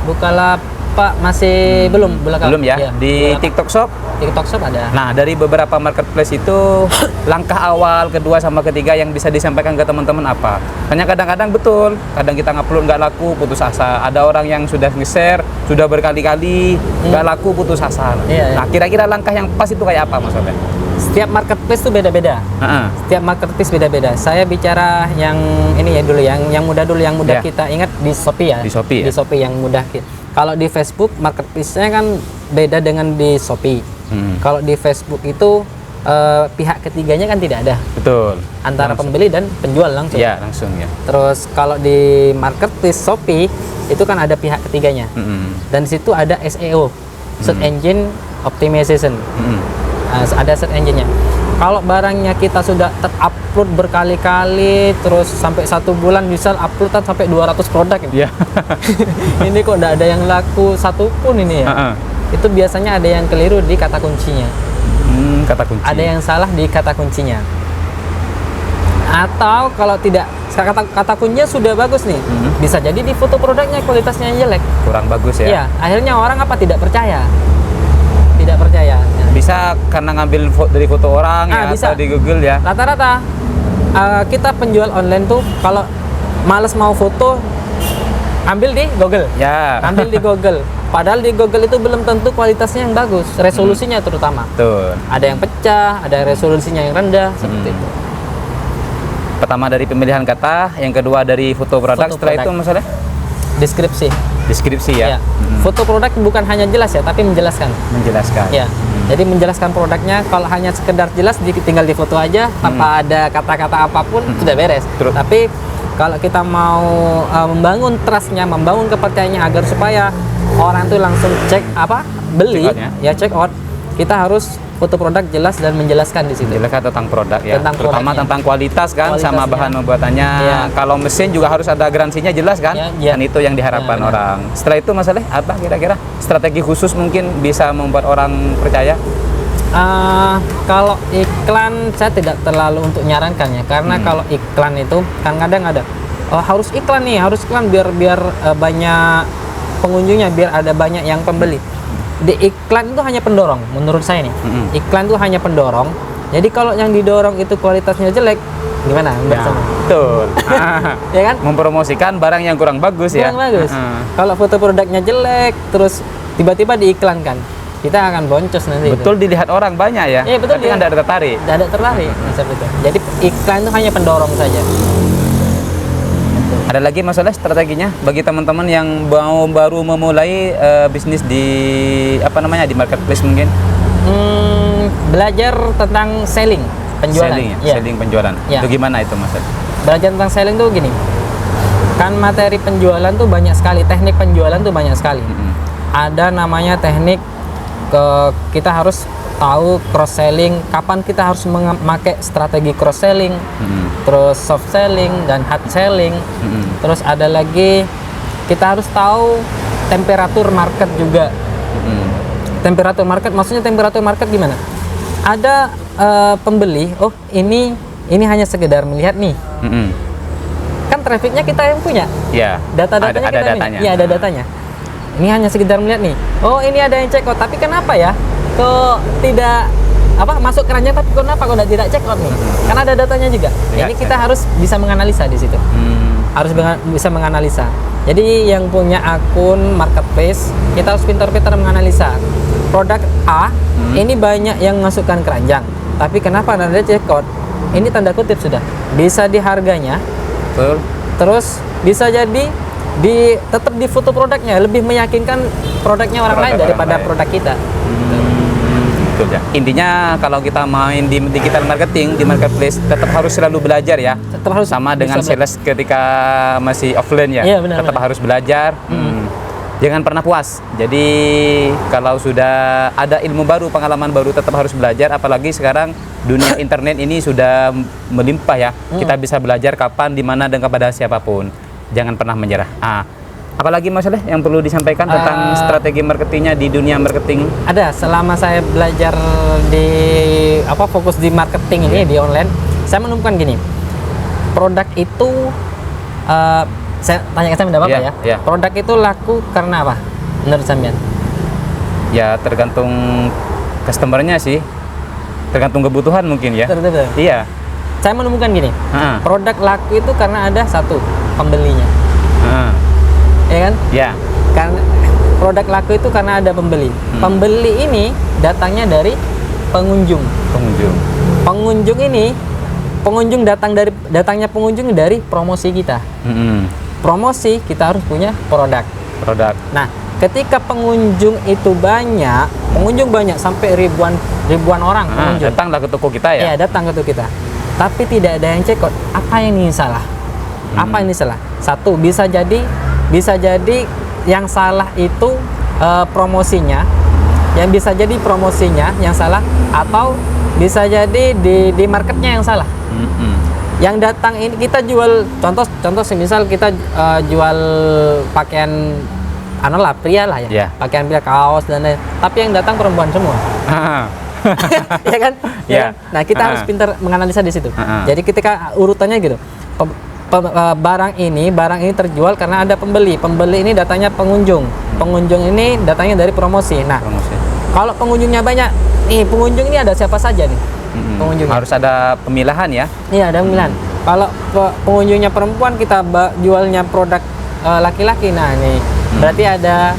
Bukalapak masih belum ya? Di TikTok Shop? TikTok Shop ada. Nah, dari beberapa marketplace itu langkah awal, kedua sama ketiga yang bisa disampaikan ke teman-teman apa? Hanya kadang-kadang betul, kadang kita ngupload nggak laku, putus asa. Ada orang yang sudah nge-share, sudah berkali-kali nggak laku, putus asa. Nah, kira-kira langkah yang pas itu kayak apa, Mas Soleh? Setiap marketplace tuh beda-beda. Heeh. Setiap marketplace beda-beda. Saya bicara yang ini ya dulu, yang mudah dulu, yang mudah Ya. kita ingat di Shopee ya. Di Shopee ya? Di Shopee yang mudah. Kalau di Facebook marketplace-nya kan beda dengan di Shopee. Kalau di Facebook itu pihak ketiganya kan tidak ada Betul. antara Langsung. pembeli dan penjual langsung. Ya, langsung ya. Terus kalau di marketplace Shopee itu kan ada pihak ketiganya. Dan di situ ada SEO, Search Engine Optimization. Ada search engine-nya. Kalau barangnya kita sudah terupload berkali-kali, terus sampai 1 bulan bisa uploadan sampai 200 produk ini. Iya. Ini kok tidak ada yang laku satu pun ini ya. Itu biasanya ada yang keliru di kata kuncinya. Kata kunci. Ada yang salah di kata kuncinya. Atau kalau tidak, kata kuncinya sudah bagus nih, bisa jadi di foto produknya kualitasnya yang jelek. Kurang bagus ya. Iya, akhirnya orang tidak percaya. Tidak percaya. Nah, Bisa karena ngambil dari foto orang ya bisa. atau di Google ya. Rata-rata kita penjual online tuh kalau males mau foto, ambil di Google. Ya. Ambil di Google. Padahal di Google itu belum tentu kualitasnya yang bagus, resolusinya terutama. Betul. Ada yang pecah, ada resolusinya yang rendah, seperti itu. Pertama dari pemilihan kata, yang kedua dari foto produk, Foto setelah produk. itu masalah Deskripsi. deskripsi ya. Ya. Foto produk bukan hanya jelas ya, tapi menjelaskan. Menjelaskan. Ya. Jadi menjelaskan produknya, kalau hanya sekedar jelas tinggal di foto aja tanpa ada kata-kata apapun sudah beres. Terus. Tapi kalau kita mau membangun trustnya, membangun kepercayaannya agar supaya orang tuh langsung beli, Check out, ya check out, kita harus foto produk jelas dan menjelaskan di situ. Menjelaskan tentang produk ya. Tentang Terutama produknya. tentang kualitas kan, sama Kualitasnya. bahan pembuatannya. Ya. Kalau mesin juga harus ada garansinya jelas kan. Ya. Dan itu yang diharapkan Ya, benar. orang. Setelah itu masalah apa kira-kira strategi khusus mungkin bisa membuat orang percaya? Kalau iklan saya tidak terlalu untuk nyarankan ya, karena kalau iklan itu kan kadang ada harus iklan nih, harus iklan biar banyak pengunjungnya, biar ada banyak yang pembeli. Di iklan itu hanya pendorong menurut saya nih. Iklan itu hanya pendorong. Jadi kalau yang didorong itu kualitasnya jelek, gimana menurut Ya, Anda? betul. Ya kan? Mempromosikan barang yang kurang bagus ya. Kurang bagus. Kalau foto produknya jelek, terus tiba-tiba diiklankan, kita akan boncos nanti. Betul, dilihat orang banyak ya. Iya, betul, Tapi kan tidak tertarik. Tidak ada tertarik seperti itu. Jadi iklan itu hanya pendorong saja. Ada lagi masalah strateginya bagi teman-teman yang baru memulai bisnis di di marketplace mungkin. Belajar tentang selling, penjualan. Selling ya, Ya. selling penjualan. Ya. Itu gimana itu Mas? Belajar tentang selling tuh gini. Kan materi penjualan tuh banyak sekali, teknik penjualan tuh banyak sekali. Ada namanya teknik kita harus tahu cross selling, kapan kita harus memakai strategi cross selling, terus soft selling dan hard selling. Terus ada lagi kita harus tahu temperatur market juga. Temperatur market, maksudnya temperatur market gimana? Ada pembeli, oh ini hanya sekedar melihat nih. Kan trafficnya kita yang punya. Ya. Data-datanya ada kita datanya. Iya, ada datanya. Ini hanya sekedar melihat nih. Oh, ini ada yang check out, tapi kenapa ya? Kok tidak masuk kerannya tapi kenapa kok tidak check out nih? Karena ada datanya juga. Ya, Ini kita harus bisa menganalisa di situ. Harus bisa menganalisa. Jadi yang punya akun marketplace, kita harus pintar-pintar menganalisa. Produk A ini banyak yang masukkan keranjang, tapi kenapa ada check out? Ini tanda kutip sudah. Bisa di harganya, Betul. terus bisa jadi tetap di foto produknya lebih meyakinkan produknya orang lain Produk daripada orang lain. produk kita. Betul ya. Intinya kalau kita main di digital marketing, di marketplace tetap harus selalu belajar ya. Tetap harus Sama dengan bisa sales ketika masih offline ya. Iya, benar, tetap benar. harus belajar. Jangan pernah puas. Jadi kalau sudah ada ilmu baru, pengalaman baru, tetap harus belajar. Apalagi sekarang dunia internet ini sudah melimpah ya. Kita bisa belajar kapan, di mana, dan kepada siapapun. Jangan pernah menyerah. Apalagi masalah yang perlu disampaikan tentang strategi marketingnya di dunia marketing? Ada, selama saya belajar di fokus di marketing ini di online, saya menemukan gini. Produk itu saya tanya ke Bapak Iya, ya. iya. Produk itu laku karena apa? Menurut sampean? Ya tergantung customernya sih. Tergantung kebutuhan mungkin ya. Betul. Iya. Saya menemukan gini. Heeh. Produk laku itu karena ada satu, pembelinya. Heeh. Ya kan? Ya. Karena produk laku itu karena ada pembeli. Pembeli ini datangnya dari pengunjung. Pengunjung. Pengunjung ini, datangnya pengunjung dari promosi kita. Promosi kita harus punya produk. Nah, ketika pengunjung itu banyak, sampai ribuan orang pengunjung. Datanglah ke toko kita ya. Iya, datang ke toko kita. Tapi tidak ada yang cek kok apa yang ini salah. Apa ini salah? Satu, bisa jadi yang salah itu promosinya. Yang bisa jadi promosinya yang salah, atau bisa jadi di marketnya yang salah. Yang datang ini kita jual, contoh semisal kita jual pakaian pria lah ya. Yeah. Pakaian pria, kaos dan lain. Tapi yang datang perempuan semua. Ya kan? Yeah. Nah, kita harus pintar menganalisa di situ. Jadi ketika urutannya gitu. Barang ini terjual karena ada pembeli. Pembeli ini datanya pengunjung. Pengunjung ini datanya dari promosi. Nah, kalau pengunjungnya banyak, pengunjung ini ada siapa saja nih? Pengunjungnya. Harus ada pemilahan ya. Iya, ada pemilahan. Kalau pengunjungnya perempuan, kita jualnya produk laki-laki. Nah, ini berarti ada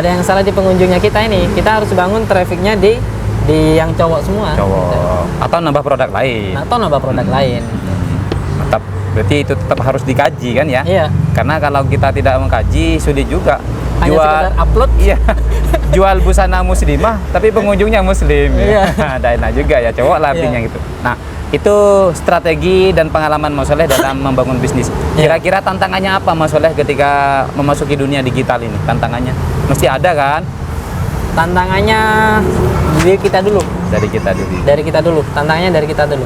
yang salah di pengunjungnya kita ini. Kita harus bangun trafficnya di yang cowok semua. Atau nambah produk lain. Mantap. Berarti itu tetap harus dikaji kan ya? Iya. Karena kalau kita tidak mengkaji, sulit juga. Hanya sekedar upload. Iya. Jual busana muslimah tapi pengunjungnya muslim. Iya. Ada enak juga ya, cowok lah artinya gitu. Nah, itu strategi dan pengalaman Mas Soleh dalam membangun bisnis. Kira-kira tantangannya apa Mas Soleh ketika memasuki dunia digital ini? Tantangannya mesti ada kan? Tantangannya dari kita dulu. Tantangannya dari kita dulu.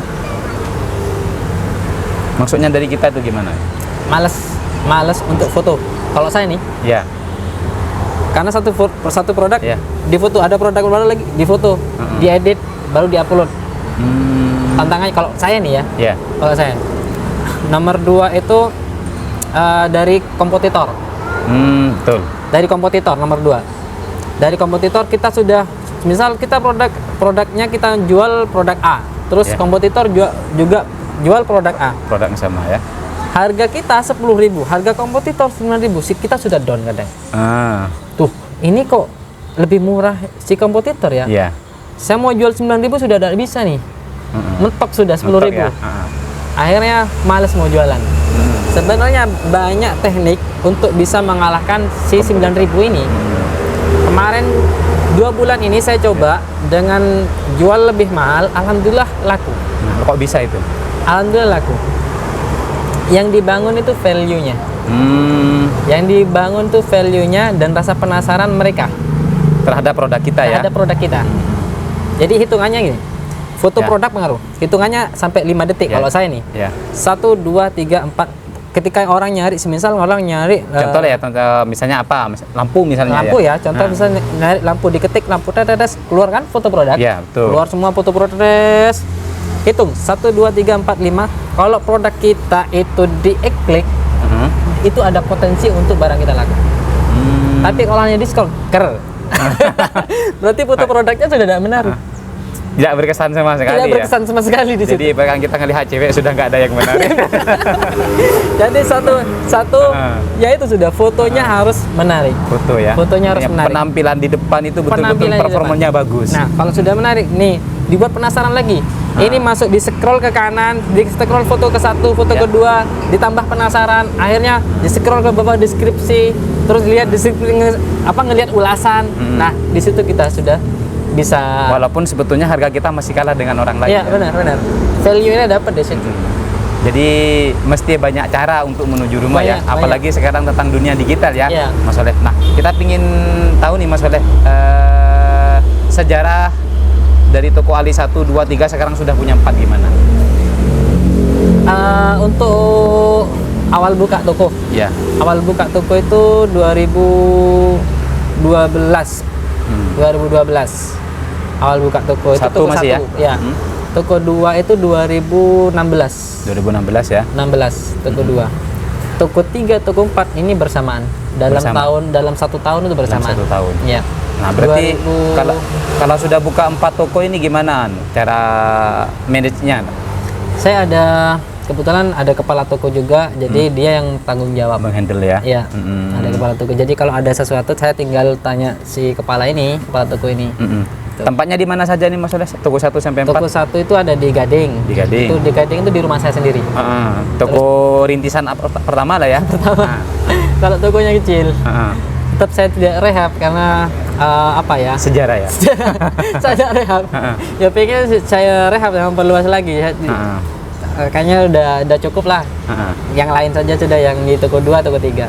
Maksudnya dari kita itu gimana? Males untuk foto. Kalau saya nih, ya. Karena satu produk difoto, ada produk baru lagi difoto, diedit, baru diupload. Tantangannya kalau saya nih ya, kalau saya nomor 2 itu dari kompetitor. Betul. Dari kompetitor nomor 2. Dari kompetitor kita sudah, misal kita produknya kita jual produk A, terus kompetitor juga jual produk A. Produk yang sama ya. Harga kita 10.000, harga kompetitor 9.000, kita sudah down kadang. Tuh, ini kok lebih murah si kompetitor ya? Iya. Saya mau jual 9.000 sudah tidak bisa nih. Mentok sudah 10.000. Ya. Akhirnya males mau jualan. Sebenarnya banyak teknik untuk bisa mengalahkan si 9.000 ini. Kemarin 2 bulan ini saya coba dengan jual lebih mahal, alhamdulillah laku. Kok bisa itu? Alhamdulillah laku. Yang dibangun itu value-nya. Yang dibangun tuh value-nya dan rasa penasaran mereka terhadap produk kita ya. Terhadap produk kita. Jadi hitungannya gini. Foto produk pengaruh. Hitungannya sampai 5 detik kalau saya nih. 1 2 3 4. Ketika orang nyari, semisal orang nyari contoh ya, misalnya apa? Lampu misalnya. Lampu ya. Contoh misalnya nyari lampu, diketik lampu tetes, keluar kan foto produk. Iya, betul. Keluar semua foto produk. Hitung 1 2 3 4 5. Kalau produk kita itu di-klik, itu ada potensi untuk barang kita laku. Tapi kalau hanya diskon, berarti foto produknya sudah tidak menarik. Tidak berkesan sama sekali. Tidak berkesan sama sekali di situ. Jadi bahkan kita ngelihat cewek sudah nggak ada yang menarik. Jadi satu ya itu sudah fotonya harus menarik. Foto ya. Fotonya harus menarik. Penampilan di depan itu betul-betul performanya bagus. Nah, kalau sudah menarik, nih dibuat penasaran lagi. Ini masuk, di scroll ke kanan, di scroll foto ke satu, foto kedua, ditambah penasaran, akhirnya di scroll ke bawah deskripsi, terus lihat ngelihat ulasan. Nah, di situ kita sudah bisa. Walaupun sebetulnya harga kita masih kalah dengan orang lain. Iya, benar. Value-nya dapat di situ. Jadi mesti banyak cara untuk menuju rumah ya, apalagi sekarang tentang dunia digital ya, Mas Soleh. Nah, kita pingin tahu nih Mas Soleh, sejarah dari toko Ali 1, 2, 3 sekarang sudah punya 4 gimana? Untuk awal buka toko. Ya. Awal buka toko itu 2012. 2012. Awal buka toko itu toko masih 1 ya. Toko 2 itu 2016. 2016 ya. 16 toko 2. Toko 3, toko 4 ini bersamaan. Dalam 1 tahun itu bersamaan. Dalam 1 tahun. Ya. Nah, berarti kalau sudah buka 4 toko ini gimana cara manage-nya? Saya kebetulan ada kepala toko juga, jadi dia yang tanggung jawab menghandle ya. Iya. Ada kepala toko. Jadi kalau ada sesuatu saya tinggal tanya si kepala toko ini. gitu. Tempatnya di mana saja nih Mas Soleh? Toko 1 sampai 4? Toko 1 itu ada di Gading. Di Gading. Itu di Gading itu di rumah saya sendiri. Toko rintisan pertama lah ya. Pertama. Kalau tokonya kecil, tetap saya tidak rehab karena apa ya? Sejarah ya. Saya tidak rehab. Ya pengen saya rehab yang perluas lagi. Kayaknya udah cukup lah. Yang lain saja sudah, yang di toko 2, toko 3.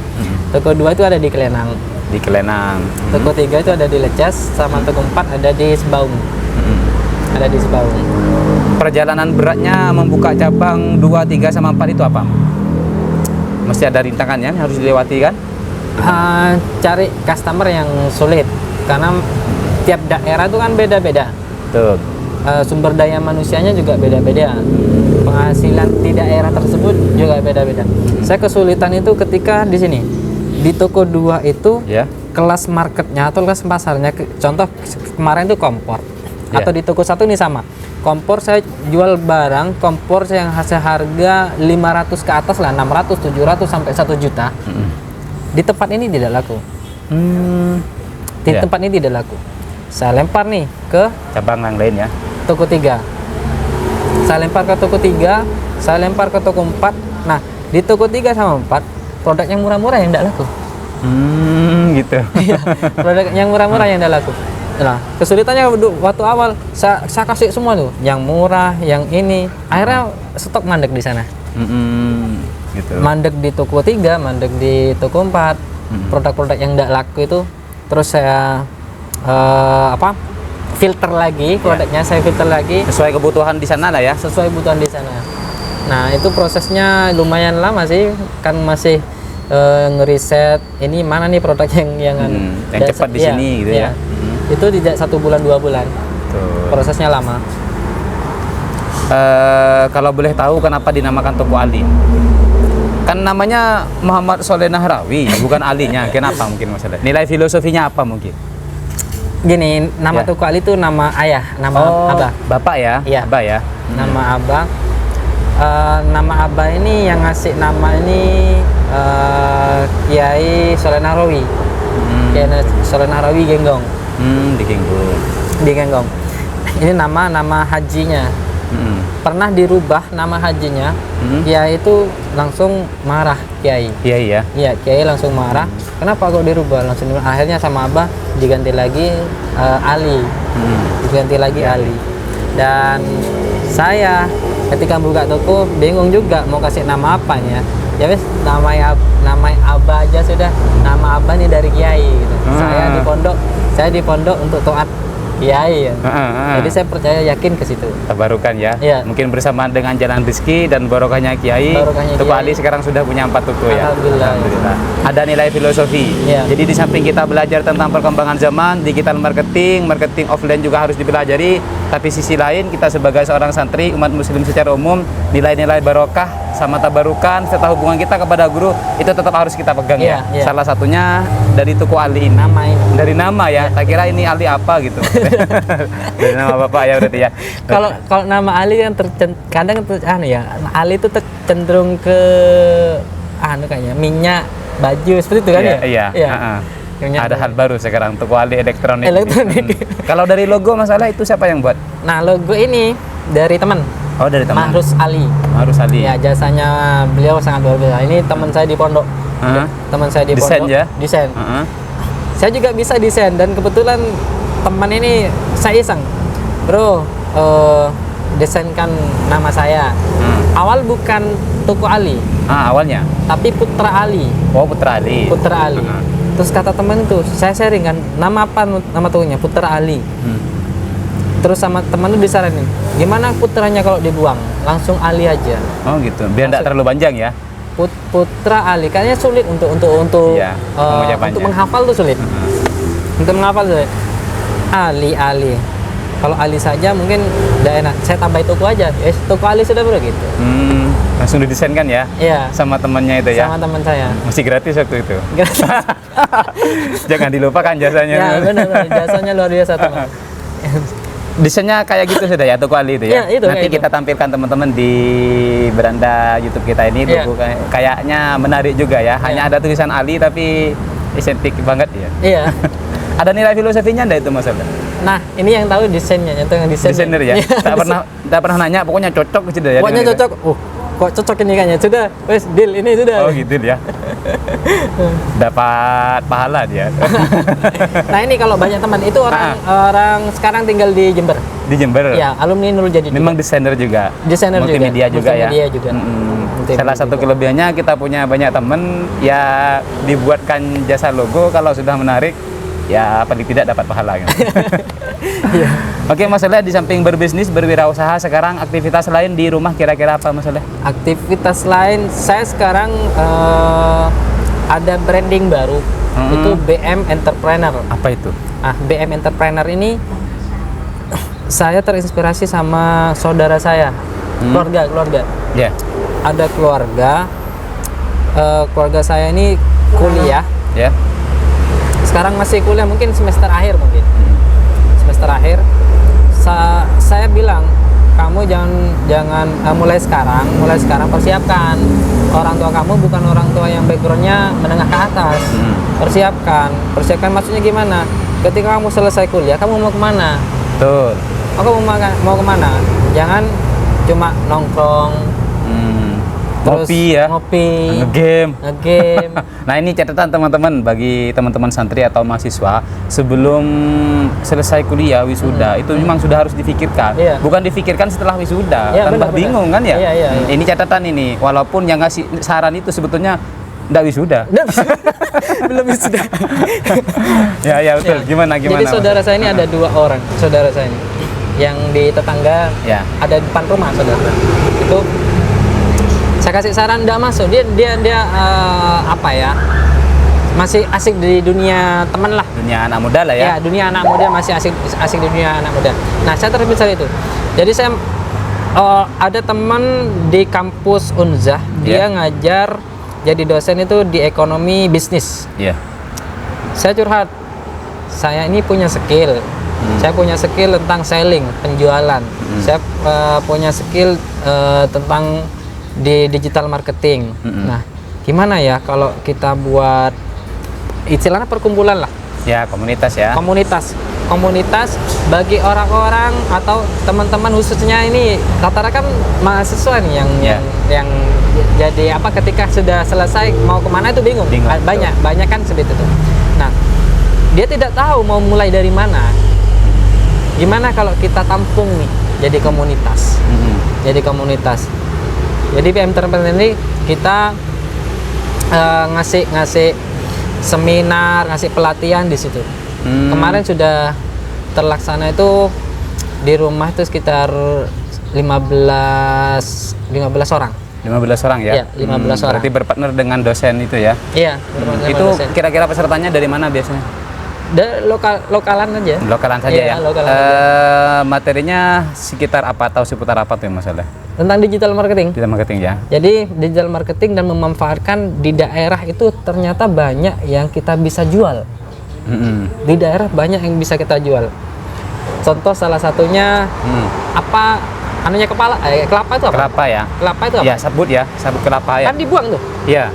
Toko 2 itu ada di Kelenang. Di Kelenang. Toko 3 itu ada di Leces, sama toko 4 ada di Sebaung. Ada di Sebaung. Perjalanan beratnya membuka cabang 2, 3 sama 4 itu apa? Mesti ada rintangan yang harus dilewati kan? Cari customer yang sulit karena tiap daerah itu kan beda-beda. Betul. Sumber daya manusianya juga beda-beda. Penghasilan di daerah tersebut juga beda-beda. Saya kesulitan itu ketika di sini. Di toko 2 itu kelas marketnya atau kelas pasarnya, contoh kemarin itu kompor. Atau di toko 1 ini sama. Kompor saya jual barang, kompor yang harga 500 ke atas lah, 600, 700 sampai 1 juta. Di tempat ini tidak laku. Di tempat ini tidak laku. Saya lempar nih ke cabang yang lain ya. Toko 3. Saya lempar ke toko 3, saya lempar ke toko 4. Nah, di toko 3 sama 4 produk yang murah-murah yang tidak laku. Gitu. Iya, produk yang murah-murah yang tidak laku. Nah, kesulitannya waktu awal saya kasih semua tuh, yang murah, yang ini. Akhirnya stok mandek di sana. Gitu. Mandek di toko 3, mandek di toko 4. Produk-produk yang tidak laku itu terus saya filter lagi produknya, saya filter lagi sesuai kebutuhan di sana lah ya. Sesuai kebutuhan di sana. Nah, itu prosesnya lumayan lama sih, kan masih ngeriset ini mana nih produk yang cepat di sini gitu ya. Itu tidak 1 bulan 2 bulan. Tuh. Prosesnya lama. Kalau boleh tahu kenapa dinamakan Toko Ali? Kan namanya Muhammad Soleh Nahrawi, bukan alinya. Kenapa mungkin Mas Soleh? Nilai filosofinya apa mungkin? Gini, nama Toko Ali itu nama ayah, nama abah. Bapak ya? Iya. Abah ya? Nama abah. Nama abah ini yang ngasih nama ini Kiai Soleh Nahrawi. Kiai Soleh Nahrawi Genggong. Di Genggong. Di Genggong. Ini nama hajinya. Pernah dirubah nama hajinya. Kiai itu langsung marah, Kiai. Kiai ya? Iya, Kiai langsung marah. Kenapa kok dirubah? Langsung akhirnya sama abah diganti lagi Ali. Diganti lagi Ali. Dan saya ketika buka toko bingung juga mau kasih nama apanya. Ya wes, nama abah aja sudah. Nama abah nih dari Kiai gitu. Saya di pondok untuk taat Kiai ya. Jadi saya percaya, yakin ke situ. Tabarukan ya. Iya. Mungkin bersamaan dengan jalan rezeki dan barokahnya Kiai. Toko Ali sekarang sudah punya 4 toko ya. Alhamdulillah. Ada nilai filosofi. Iya. Jadi di samping kita belajar tentang perkembangan zaman, digital marketing offline juga harus dipelajari. Tapi sisi lain kita sebagai seorang santri umat muslim secara umum, nilai-nilai barokah sama tabarukan serta hubungan kita kepada guru itu tetap harus kita pegang ya. Salah satunya dari Toko Ali ini. Nama ini. Dari nama ya. Tak kira ini Ali apa gitu. Dari nama bapak ya berarti ya. Kalau nama Ali yang kadang ya, Ali itu cenderung ke kayaknya minyak baju seperti itu kan ya? Iya. Ada hal baru sekarang, Toko Ali elektronik. Kalau dari logo masalah itu siapa yang buat? Nah, logo ini dari teman. Oh, dari teman. Mahrus Ali. Mahrus Ali. Ya, jasanya beliau sangat luar biasa. Ini teman saya di pondok. Teman saya di pondok. Desain ya? Desain. Saya juga bisa desain dan kebetulan teman ini saya iseng. Bro, desainkan nama saya. Awal bukan Toko Ali. Awalnya. Tapi Putra Ali. Oh, Putra Ali. Putra Ali. Terus kata teman itu, saya sharing kan, nama apa nama tokonya? Putra Ali. Terus sama teman itu disaranin, gimana putranya kalau dibuang? Langsung Ali aja. Oh gitu, biar tidak terlalu panjang ya. Putra Ali, kayaknya sulit untuk untuk menghafal tuh sulit. Untuk menghafal sulit. Ali. Kalau Ali saja mungkin udah enak. Saya tambahin Toko aja. Toko Ali sudah bro gitu. Langsung didesain kan ya? Iya. Sama temannya itu ya? Sama teman saya. Masih gratis waktu itu? Gratis. Jangan dilupakan jasanya. Ya benar, jasanya luar biasa teman. Desainnya kayak gitu sudah ya Toko Ali itu ya? Itu, nanti kita tampilkan teman-teman di beranda YouTube kita ini. Kayaknya menarik juga ya. Hanya ada tulisan Ali tapi estetik banget ya. Iya. Ada nilai filosofinya enggak itu Mas Abda? Nah, ini yang tahu desainnya, yang desain. Desainer ya. Tak pernah nanya, pokoknya cocok sudah ya. Pokoknya dengan itu. cocok. Kok cocok ini kayaknya. Sudah, wes deal ini sudah. Oh gitu ya. Dapat pahala dia. Nah, ini kalau banyak teman itu orang sekarang tinggal di Jember. Di Jember. Ya, alumni Nurul Jadi. Memang desainer juga. Desainer juga. Multimedia juga ya. Multimedia juga. Salah satu kelebihannya kita punya banyak teman ya, dibuatkan jasa logo, kalau sudah menarik ya paling tidak dapat pahala gitu. Iya. Oke Mas Soleh, di samping berbisnis, berwirausaha, sekarang aktivitas lain di rumah kira-kira apa Mas Soleh? Aktivitas lain, saya sekarang ada branding baru, itu BM Entrepreneur. Apa itu? BM Entrepreneur ini saya terinspirasi sama saudara saya, keluarga. Ya. Ada keluarga saya ini kuliah. Ya. Sekarang masih kuliah, mungkin semester akhir mungkin. Semester akhir. Saya bilang, kamu jangan mulai sekarang persiapkan. Orang tua kamu bukan orang tua yang backgroundnya menengah ke atas. Persiapkan maksudnya gimana? Ketika kamu selesai kuliah, kamu mau kemana? Betul. Aku mau kemana? Jangan cuma nongkrong, terus ngopi, ngegame. Nah ini catatan teman-teman, bagi teman-teman santri atau mahasiswa, sebelum selesai kuliah wisuda itu memang sudah harus difikirkan. Bukan difikirkan setelah wisuda, tambah bingung kan ya. Ini catatan ini, walaupun yang ngasih saran itu sebetulnya enggak wisuda. Belum wisuda. ya betul. Gimana Jadi saudara saya ini ada 2 orang saudara saya ini, yang di tetangga ada depan rumah saudara. Itu saya kasih saran, enggak masuk. Dia apa ya, masih asik di dunia teman lah. Dunia anak muda lah ya. Ya, dunia anak muda, masih asik di dunia anak muda. Nah, saya terpikir itu. Jadi saya ada teman di kampus Unzah, dia ngajar jadi dosen itu di ekonomi bisnis. Saya curhat, saya ini punya skill. Saya punya skill tentang selling, penjualan. Saya punya skill tentang di digital marketing. Nah, gimana ya kalau kita buat istilahnya perkumpulan lah. Ya, komunitas ya. Komunitas bagi orang-orang atau teman-teman, khususnya ini rata-rata kan mahasiswa nih yang jadi apa, ketika sudah selesai mau kemana itu bingung. Banyak kan seperti itu. Nah, dia tidak tahu mau mulai dari mana. Gimana kalau kita tampung nih jadi komunitas. Jadi BM Entrepreneur ini kita ngasih seminar, ngasih pelatihan di situ. Kemarin sudah terlaksana itu di rumah itu sekitar 15 orang. 15 orang ya? Iya, 15 orang. Berarti berpartner dengan dosen itu ya? Iya, itu kira-kira pesertanya dari mana biasanya? Lokalan aja. Lokalan saja ya? Lokalan materinya sekitar apa atau seputar apa tuh masalah? Tentang digital marketing. Digital marketing ya. Jadi digital marketing dan memanfaatkan di daerah itu ternyata banyak yang kita bisa jual. Di daerah banyak yang bisa kita jual. Contoh salah satunya apa? Anunya kelapa itu apa? Kelapa ya. Kelapa itu apa? Ya, sabut kelapa ya. Kan dibuang tuh. Iya.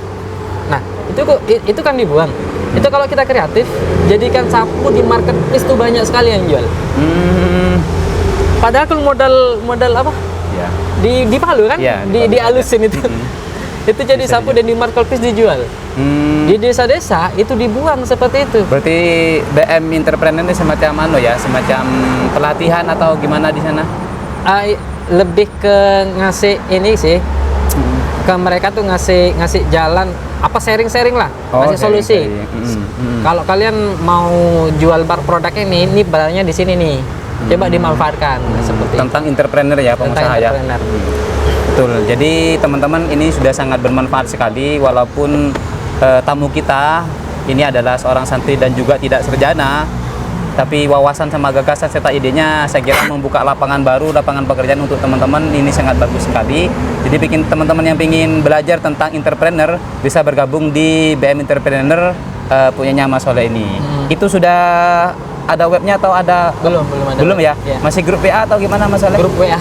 Nah, itu kan dibuang. Itu kalau kita kreatif, jadikan sapu di marketplace tuh banyak sekali yang jual. Padahal kalau modal apa? Ya. Di Palu kan? Ya, dialusin itu. Itu jadi bisa sapu dan di marketplace dijual. Di desa-desa itu dibuang seperti itu. Berarti BM Entrepreneur ini semacam semacam pelatihan atau gimana di sana? Lebih ke ngasih ini sih. Ke mereka tuh ngasih jalan, apa sharing lah, ngasih solusi. Kalau kalian mau jual produk ini barangnya di sini nih. Coba dimanfaatkan seperti tentang entrepreneur ya, pengusaha ya. Betul. Jadi teman-teman, ini sudah sangat bermanfaat sekali, walaupun tamu kita ini adalah seorang santri dan juga tidak sarjana, tapi wawasan sama gagasan serta idenya saya kira membuka lapangan baru, lapangan pekerjaan untuk teman-teman. Ini sangat bagus sekali. Jadi bikin teman-teman yang ingin belajar tentang entrepreneur bisa bergabung di BM Entrepreneur punyanya Mas Soleh ini. Itu sudah ada webnya atau ada? Belum ada. Belum ya? Masih grup WA atau gimana Mas Soleh? Grup WA.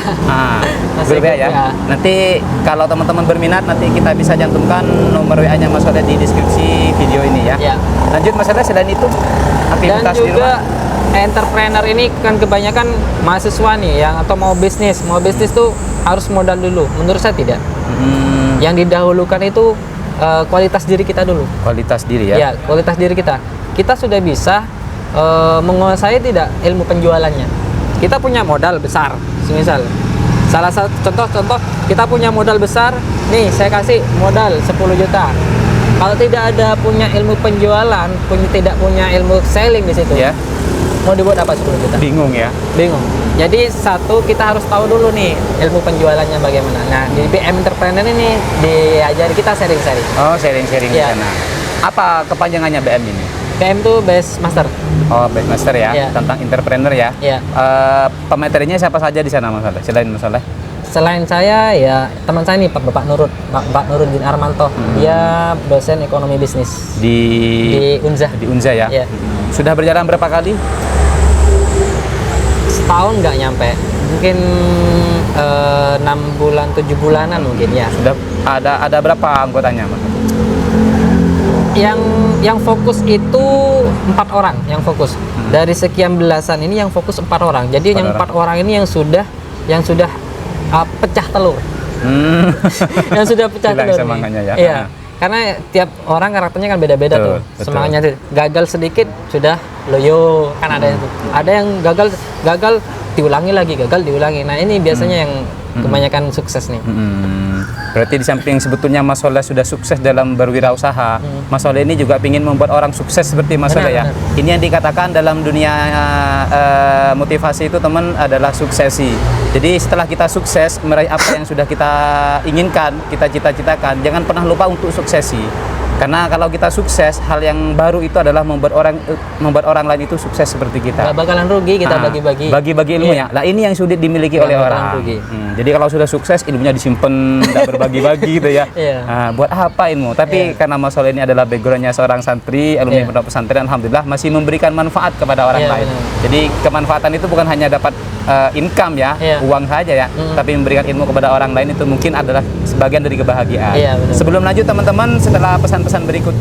Grup WA ya. Nanti kalau teman-teman berminat, nanti kita bisa cantumkan nomor WA-nya Mas Soleh di deskripsi video ini ya. Lanjut Mas Soleh, selain itu aktivitas dan juga di rumah? entrepreneur ini kan kebanyakan mahasiswa nih yang atau mau bisnis tuh harus modal dulu. Menurut saya tidak. Yang didahulukan itu kualitas diri kita dulu. Kualitas diri ya. Ya, kualitas diri kita. Kita sudah bisa menguasai tidak ilmu penjualannya. Kita punya modal besar, misal. Salah satu contoh kita punya modal besar, nih saya kasih modal 10 juta. Kalau tidak ada punya ilmu penjualan, tidak punya ilmu selling di situ, Ya. mau dibuat apa 10 juta? Bingung ya. Bingung. Jadi satu kita harus tahu dulu nih ilmu penjualannya bagaimana. Nah di BM Entrepreneur ini diajari kita sharing-sharing. Oh, sharing-sharing di Ya. sana. Apa kepanjangannya BM ini? BM tuh Best Master. Oh, Best Master ya, Ya. tentang entrepreneur ya. Ya. Pematerinya siapa saja di sana Mas Saleh? Selain Mas Saleh? Selain saya ya teman saya nih Bapak Nuruddin Armanto. Dia dosen ekonomi bisnis Di Unza. di Unza ya. Ya. Sudah berjalan berapa kali? Setahun nggak nyampe. Mungkin 6 bulan 7 bulanan mungkin ya. Sudah ada berapa anggotanya Mas? Yang fokus itu 4 orang yang fokus. Dari sekian belasan ini yang fokus 4 orang. Jadi yang 4 orang ini yang sudah pecah telur. Yang sudah pecah Hilang telur. semangatnya ya. Iya. Karena tiap orang karakternya kan beda-beda tuh. Betul. Semangatnya tuh. Gagal sedikit sudah loyo kan ada itu. Ada yang gagal diulangi lagi, gagal diulangi. Nah, ini biasanya yang kebanyakan sukses nih. Berarti di samping sebetulnya Mas Soleh sudah sukses dalam berwirausaha, Mas Soleh ini juga ingin membuat orang sukses seperti Mas Soleh ya. Benar. Ini yang dikatakan dalam dunia motivasi itu teman adalah suksesi. Jadi setelah kita sukses meraih apa yang sudah kita inginkan, kita cita-citakan, jangan pernah lupa untuk suksesi. Karena kalau kita sukses, hal yang baru itu adalah membuat orang lain itu sukses seperti kita. Gak bakalan rugi kita bagi-bagi. Bagi-bagi ilmunya. Lah ini yang sulit dimiliki Nggak oleh bakalan orang. rugi. Jadi kalau sudah sukses ilmunya disimpan, tidak berbagi-bagi gitu ya. Iya. Nah, buat apa ilmu? Tapi karena Mas Soleh ini adalah backgroundnya seorang santri, alumni pondok pesantren, alhamdulillah masih memberikan manfaat kepada orang Iya, lain. benar. Jadi kemanfaatan itu bukan hanya dapat income ya, Iya. uang saja ya, tapi memberikan ilmu kepada orang lain itu mungkin adalah sebagian dari kebahagiaan. Iya, benar. Sebelum lanjut teman-teman, setelah pesan-pesan berikut.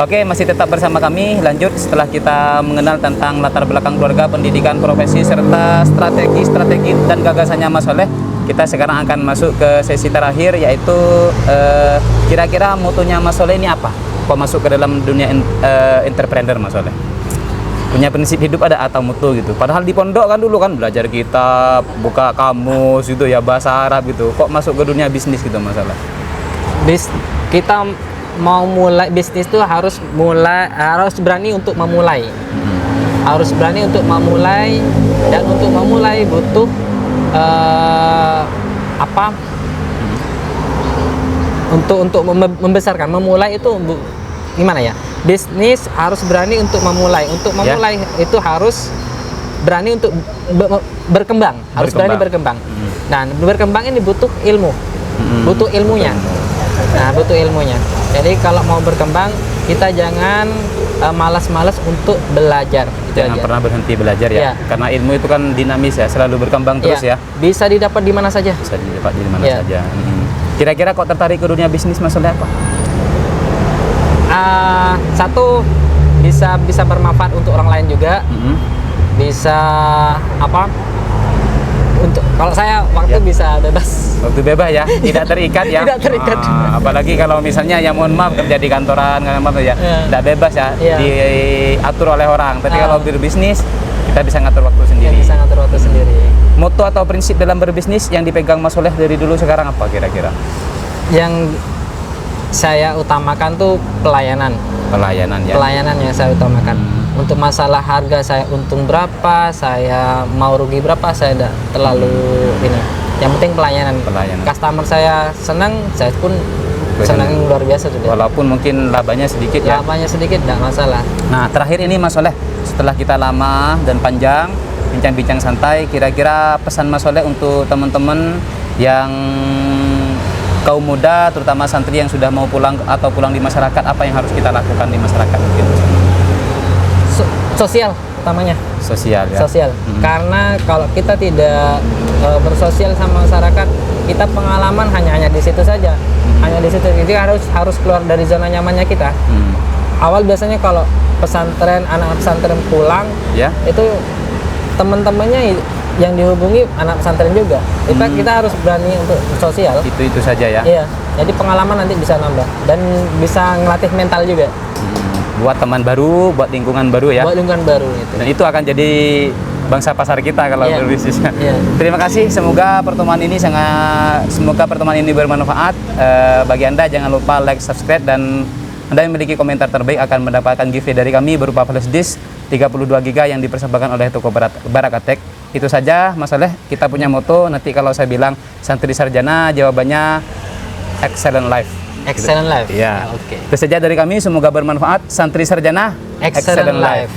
Oke, masih tetap bersama kami. Lanjut setelah kita mengenal tentang latar belakang keluarga, pendidikan, profesi, serta strategi dan gagasannya Mas Soleh. Kita sekarang akan masuk ke sesi terakhir, yaitu kira-kira motonya Mas Soleh ini apa? Kok masuk ke dalam dunia entrepreneur Mas Soleh? Punya prinsip hidup ada atau moto gitu. Padahal di pondok kan dulu kan belajar kitab, buka kamus gitu ya, bahasa Arab gitu. Kok masuk ke dunia bisnis gitu Mas Soleh? Kita mau mulai bisnis tuh harus berani untuk memulai. Harus berani untuk memulai, dan untuk memulai butuh untuk membesarkan. Memulai itu gimana ya? Bisnis harus berani untuk memulai. Untuk memulai itu harus berani untuk berkembang. Harus berani berkembang. Nah, berkembang ini butuh ilmu. Butuh ilmunya. Nah, butuh ilmunya. Jadi kalau mau berkembang, kita jangan malas-malas untuk belajar. Jangan pernah berhenti belajar ya. Karena ilmu itu kan dinamis ya, selalu berkembang terus ya. Bisa didapat di mana saja. Bisa didapat di mana saja. Kira-kira kok tertarik ke dunia bisnis Mas Soleh apa? Satu, bisa bermanfaat untuk orang lain juga. Bisa untuk kalau saya waktu bisa bebas. Waktu bebas ya, tidak terikat ya. Tidak terikat. Apalagi kalau misalnya ya mohon maaf kerja di kantoran ya, tidak bebas ya, diatur oleh orang. Tapi kalau berbisnis kita bisa ngatur waktu sendiri. Bisa ngatur waktu sendiri. Moto atau prinsip dalam berbisnis yang dipegang Mas Soleh dari dulu sekarang apa kira-kira? Yang saya utamakan tuh pelayanan. Pelayanan ya. Pelayanan yang saya utamakan. Untuk masalah harga saya untung berapa, saya mau rugi berapa, saya tidak terlalu ini. Yang penting pelayanan. Customer saya senang, saya pun senang luar biasa sudah. Walaupun mungkin labanya sedikit ya. Labanya sedikit tidak masalah. Nah, terakhir ini Mas Soleh, setelah kita lama dan panjang bincang-bincang santai, kira-kira pesan Mas Soleh untuk teman-teman yang kaum muda, terutama santri yang sudah mau pulang atau pulang di masyarakat, apa yang harus kita lakukan di masyarakat mungkin? Sosial. utamanya, Sosial ya. sosial. Karena kalau kita tidak bersosial sama masyarakat, kita pengalaman hanya di situ saja, hanya di situ. Jadi harus keluar dari zona nyamannya kita. Awal biasanya kalau pesantren, anak pesantren pulang, Ya. itu teman-temannya yang dihubungi anak pesantren juga. Kita harus berani untuk sosial. Itu saja ya. Iya. Jadi pengalaman nanti bisa nambah dan bisa ngelatih mental juga. Buat teman baru, buat lingkungan baru ya. Buat lingkungan baru itu. Dan itu akan jadi bangsa pasar kita kalau Iya. berbisnis. Iya. Terima kasih. Semoga pertemuan ini bermanfaat. Bagi Anda jangan lupa like, subscribe, dan Anda yang memiliki komentar terbaik akan mendapatkan giveaway dari kami berupa flash disk 32 GB yang dipersembahkan oleh toko Barakatek. Itu saja Mas Saleh, kita punya moto. Nanti kalau saya bilang Santri Sarjana, jawabannya Excellent Life. Excellent life. Iya. Oke. Itu saja dari kami, semoga bermanfaat. Santri Sarjana, Excellent life.